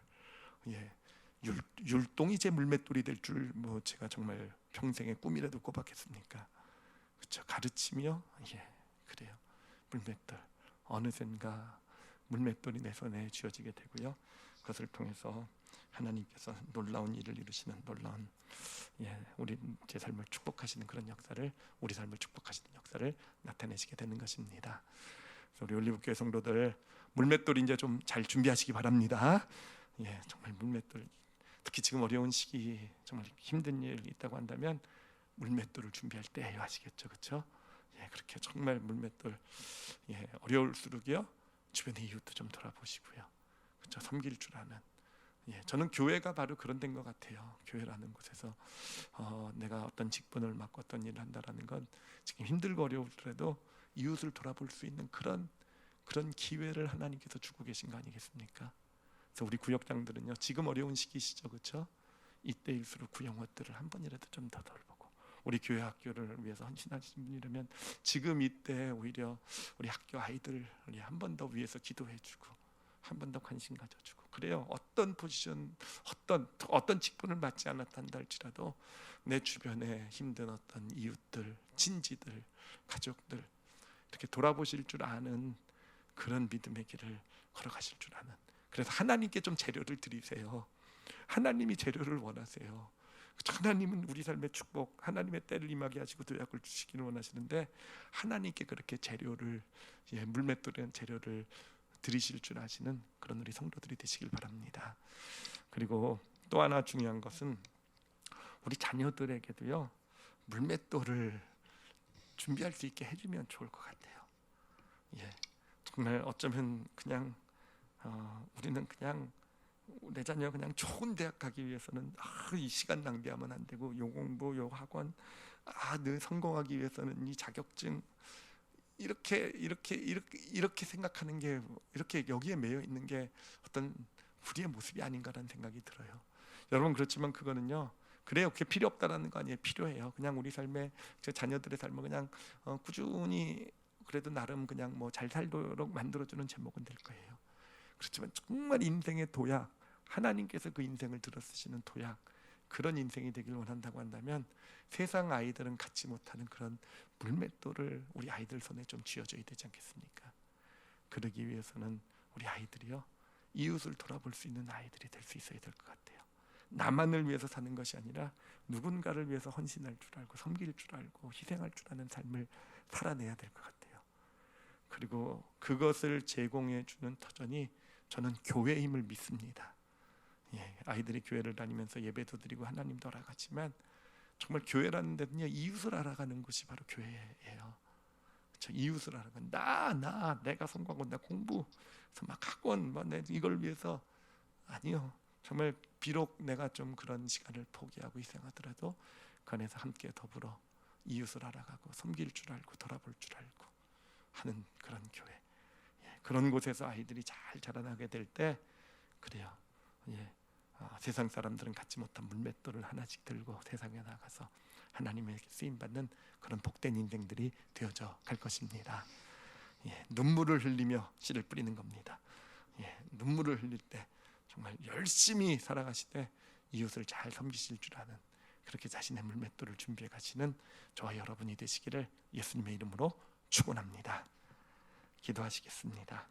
율동이 제 물맷돌이 될 줄 뭐 제가 정말 평생의 꿈이라도 꿔봤겠습니까? 그렇죠. 가르치며 그래요. 물맷돌, 어느샌가 물맷돌이 내 손에 쥐어지게 되고요. 그것을 통해서 하나님께서 놀라운 일을 이루시는, 놀라운 우리 제 삶을 축복하시는 그런 역사를, 우리 삶을 축복하시는 역사를 나타내시게 되는 것입니다. 그래서 우리 올리브교회 성도들 물맷돌 이제 좀 잘 준비하시기 바랍니다. 정말 물맷돌, 특히 지금 어려운 시기 정말 힘든 일이 있다고 한다면 물맷돌을 준비할 때예요. 아시겠죠, 그렇죠? 그렇게 정말 물맷돌 어려울수록요 주변의 이웃도 좀 돌아보시고요, 그렇죠? 섬길 줄 아는. 저는 교회가 바로 그런 데인 것 같아요. 교회라는 곳에서 내가 어떤 직분을 맡고 어떤 일을 한다라는 건 지금 힘들고 어려울지라도 이웃을 돌아볼 수 있는 그런 기회를 하나님께서 주고 계신 거 아니겠습니까? 그래서 우리 구역장들은요 지금 어려운 시기시죠, 그렇죠? 이때일수록 구역원들을 한 번이라도 좀 더 돌보고, 우리 교회 학교를 위해서 헌신하신 분이라면 지금 이때 오히려 우리 학교 아이들을 한 번 더 위해서 기도해주고 한 번 더 관심 가져주고, 그래요. 어떤 포지션, 어떤 직분을 맡지 않았다 할지라도 내 주변에 힘든 어떤 이웃들, 친지들, 가족들 이렇게 돌아보실 줄 아는 그런 믿음의 길을 걸어가실 줄 아는. 그래서 하나님께 좀 재료를 드리세요. 하나님이 재료를 원하세요. 하나님은 우리 삶의 축복, 하나님의 때를 임하게 하시고 도약을 주시기를 원하시는데 하나님께 그렇게 재료를, 물맷돌이라는 재료를 드리실 줄 아시는 그런 우리 성도들이 되시길 바랍니다. 그리고 또 하나 중요한 것은 우리 자녀들에게도요 물맷돌을 준비할 수 있게 해주면 좋을 것 같아요. 정말 어쩌면 그냥 우리는 그냥 내 자녀 그냥 좋은 대학 가기 위해서는 이 시간 낭비하면 안 되고, 요 공부, 요 학원, 늘 성공하기 위해서는 이 자격증, 이렇게 생각하는 게, 이렇게 여기에 매여 있는 게 어떤 우리의 모습이 아닌가라는 생각이 들어요. 여러분, 그렇지만 그거는요 그래요. 그게 필요 없다라는 거 아니에요. 필요해요. 그냥 우리 삶에 제 자녀들의 삶을 그냥 꾸준히 그래도 나름 그냥 뭐 잘 살도록 만들어주는 제목은 될 거예요. 그렇지만 정말 인생의 도약, 하나님께서 그 인생을 들어 쓰시는 도약, 그런 인생이 되길 원한다고 한다면 세상 아이들은 갖지 못하는 그런 물맷돌을 우리 아이들 손에 좀 쥐어줘야 되지 않겠습니까? 그러기 위해서는 우리 아이들이요, 이웃을 돌아볼 수 있는 아이들이 될 수 있어야 될 것 같아요. 나만을 위해서 사는 것이 아니라 누군가를 위해서 헌신할 줄 알고 섬길 줄 알고 희생할 줄 아는 삶을 살아내야 될 것 같아요. 그리고 그것을 제공해 주는 터전이 저는 교회임을 믿습니다. 아이들이 교회를 다니면서 예배도 드리고 하나님도 알아가지만 정말 교회라는 데는요, 이웃을 알아가는 곳이 바로 교회예요. 그렇죠? 이웃을 알아가는 내가 성공하고 나 공부해서 막 학원 이걸 위해서 아니요. 정말 비록 내가 좀 그런 시간을 포기하고 희생하더라도 그 안에서 함께 더불어 이웃을 알아가고 섬길 줄 알고 돌아볼 줄 알고 하는 그런 교회, 그런 곳에서 아이들이 잘 자라나게 될 때 그래요. 세상 사람들은 갖지 못한 물맷돌을 하나씩 들고 세상에 나가서 하나님에게 쓰임받는 그런 복된 인생들이 되어져 갈 것입니다. 눈물을 흘리며 씨를 뿌리는 겁니다. 눈물을 흘릴 때 정말 열심히 살아가시되 이웃을 잘 섬기실 줄 아는, 그렇게 자신의 물맷돌을 준비해 가시는 저와 여러분이 되시기를 예수님의 이름으로 축원합니다. 기도하시겠습니다.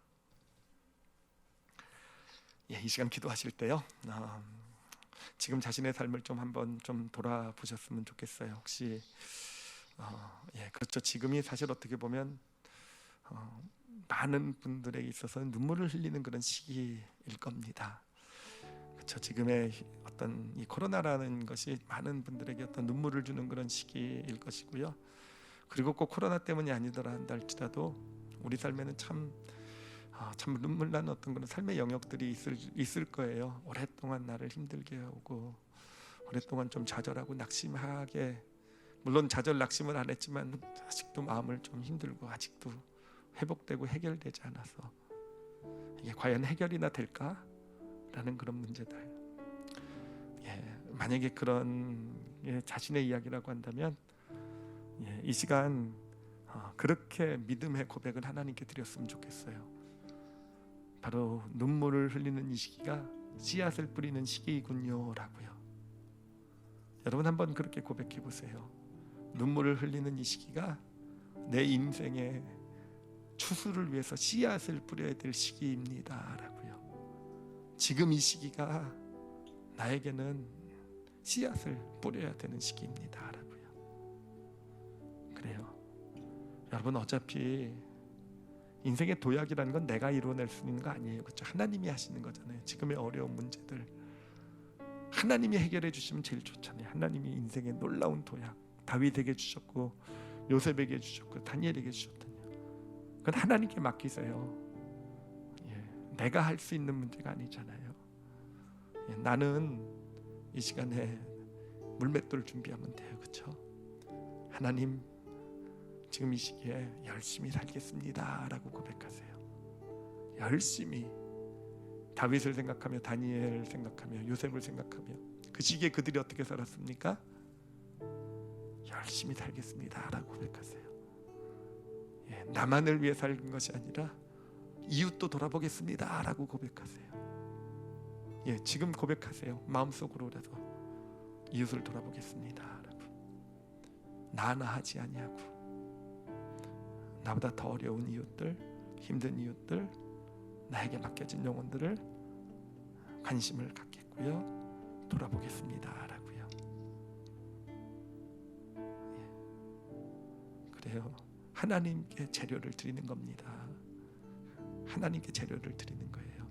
이 시간 기도하실 때요, 지금 자신의 삶을 좀 한번 좀 돌아보셨으면 좋겠어요. 혹시 그렇죠. 지금이 사실 어떻게 보면 많은 분들에게 있어서 눈물을 흘리는 그런 시기일 겁니다. 그렇죠. 지금의 어떤 이 코로나라는 것이 많은 분들에게 어떤 눈물을 주는 그런 시기일 것이고요. 그리고 꼭 코로나 때문이 아니더라 한다 할지라도 우리 삶에는 참 눈물 나는 어떤 그런 삶의 영역들이 있을 거예요. 오랫동안 나를 힘들게 하고 오랫동안 좀 좌절하고 낙심하게, 물론 좌절 낙심을 안 했지만 아직도 마음을 좀 힘들고 아직도 회복되고 해결되지 않아서 이게 과연 해결이나 될까라는 그런 문제들. 만약에 그런 자신의 이야기라고 한다면 이 시간 그렇게 믿음의 고백을 하나님께 드렸으면 좋겠어요. 바로 눈물을 흘리는 이 시기가 씨앗을 뿌리는 시기이군요 라고요. 여러분 한번 그렇게 고백해 보세요. 눈물을 흘리는 이 시기가 내 인생의 추수를 위해서 씨앗을 뿌려야 될 시기입니다 라고요. 지금 이 시기가 나에게는 씨앗을 뿌려야 되는 시기입니다 라고요. 그래요. 여러분 어차피 인생의 도약이라는 건 내가 이루어낼 수 있는 거 아니에요. 그렇죠? 하나님이 하시는 거잖아요. 지금의 어려운 문제들 하나님이 해결해 주시면 제일 좋잖아요. 하나님이 인생의 놀라운 도약 다윗에게 주셨고 요셉에게 주셨고 다니엘에게 주셨더니요. 그건 하나님께 맡기세요. 내가 할 수 있는 문제가 아니잖아요. 나는 이 시간에 물맷돌 준비하면 돼요. 그렇죠? 하나님 지금 이 시기에 열심히 살겠습니다 라고 고백하세요. 열심히 다윗을 생각하며 다니엘을 생각하며 요셉을 생각하며 그 시기에 그들이 어떻게 살았습니까? 열심히 살겠습니다 라고 고백하세요. 나만을 위해 살는 것이 아니라 이웃도 돌아보겠습니다 라고 고백하세요. 지금 고백하세요. 마음속으로라도 이웃을 돌아보겠습니다 라고. 나나 하지 아니하고 나보다 더 어려운 이웃들, 힘든 이웃들, 나에게 맡겨진 영혼들을 관심을 갖겠고요, 돌아보겠습니다 라고요. 그래요. 하나님께 재료를 드리는 겁니다. 하나님께 재료를 드리는 거예요.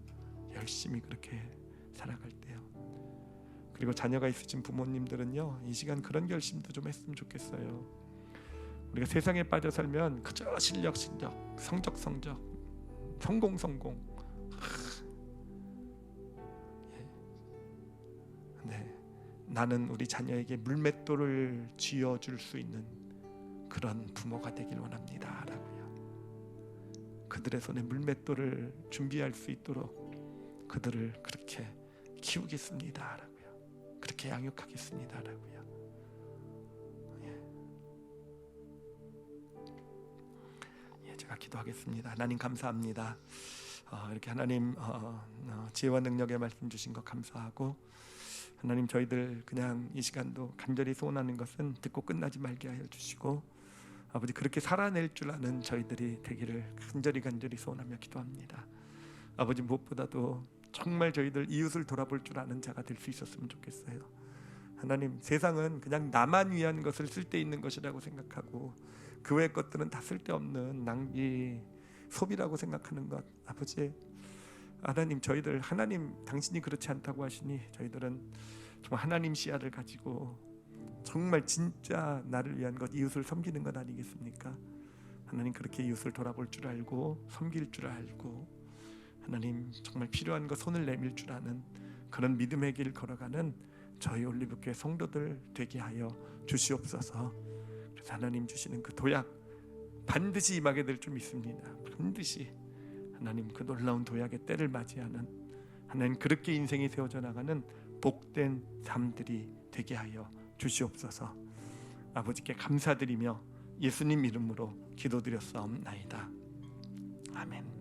열심히 그렇게 살아갈 때요. 그리고 자녀가 있으신 부모님들은요, 이 시간 그런 결심도 좀 했으면 좋겠어요. 우리가 세상에 빠져 살면 그저 실력, 성적, 성공. 나는 우리 자녀에게 물맷돌을 쥐어줄 수 있는 그런 부모가 되길 원합니다 라고요. 그들의 손에 물맷돌을 준비할 수 있도록 그들을 그렇게 키우겠습니다 라고요. 그렇게 양육하겠습니다라고요. 제가 기도하겠습니다. 하나님 감사합니다. 이렇게 하나님 지혜와 능력의 말씀 주신 것 감사하고, 하나님 저희들 그냥 이 시간도 간절히 소원하는 것은 듣고 끝나지 말게 하여 주시고, 아버지 그렇게 살아낼 줄 아는 저희들이 되기를 간절히 소원하며 기도합니다. 아버지 무엇보다도 정말 저희들 이웃을 돌아볼 줄 아는 자가 될 수 있었으면 좋겠어요. 하나님 세상은 그냥 나만 위한 것을 쓸데있는 것이라고 생각하고 그 외의 것들은 다 쓸데없는 낭비, 소비라고 생각하는 것, 아버지 하나님 저희들 하나님 당신이 그렇지 않다고 하시니 저희들은 정말 하나님 시야를 가지고 정말 진짜 나를 위한 것, 이웃을 섬기는 것 아니겠습니까? 하나님 그렇게 이웃을 돌아볼 줄 알고 섬길 줄 알고 하나님 정말 필요한 것 손을 내밀 줄 아는 그런 믿음의 길 걸어가는 저희 올리브교회 성도들 되게 하여 주시옵소서. 그래서 하나님 주시는 그 도약 반드시 임하게 될 줄 믿습니다. 반드시 하나님 그 놀라운 도약의 때를 맞이하는, 하나님 그렇게 인생이 세워져 나가는 복된 삶들이 되게 하여 주시옵소서. 아버지께 감사드리며 예수님 이름으로 기도드렸사옵나이다. 아멘.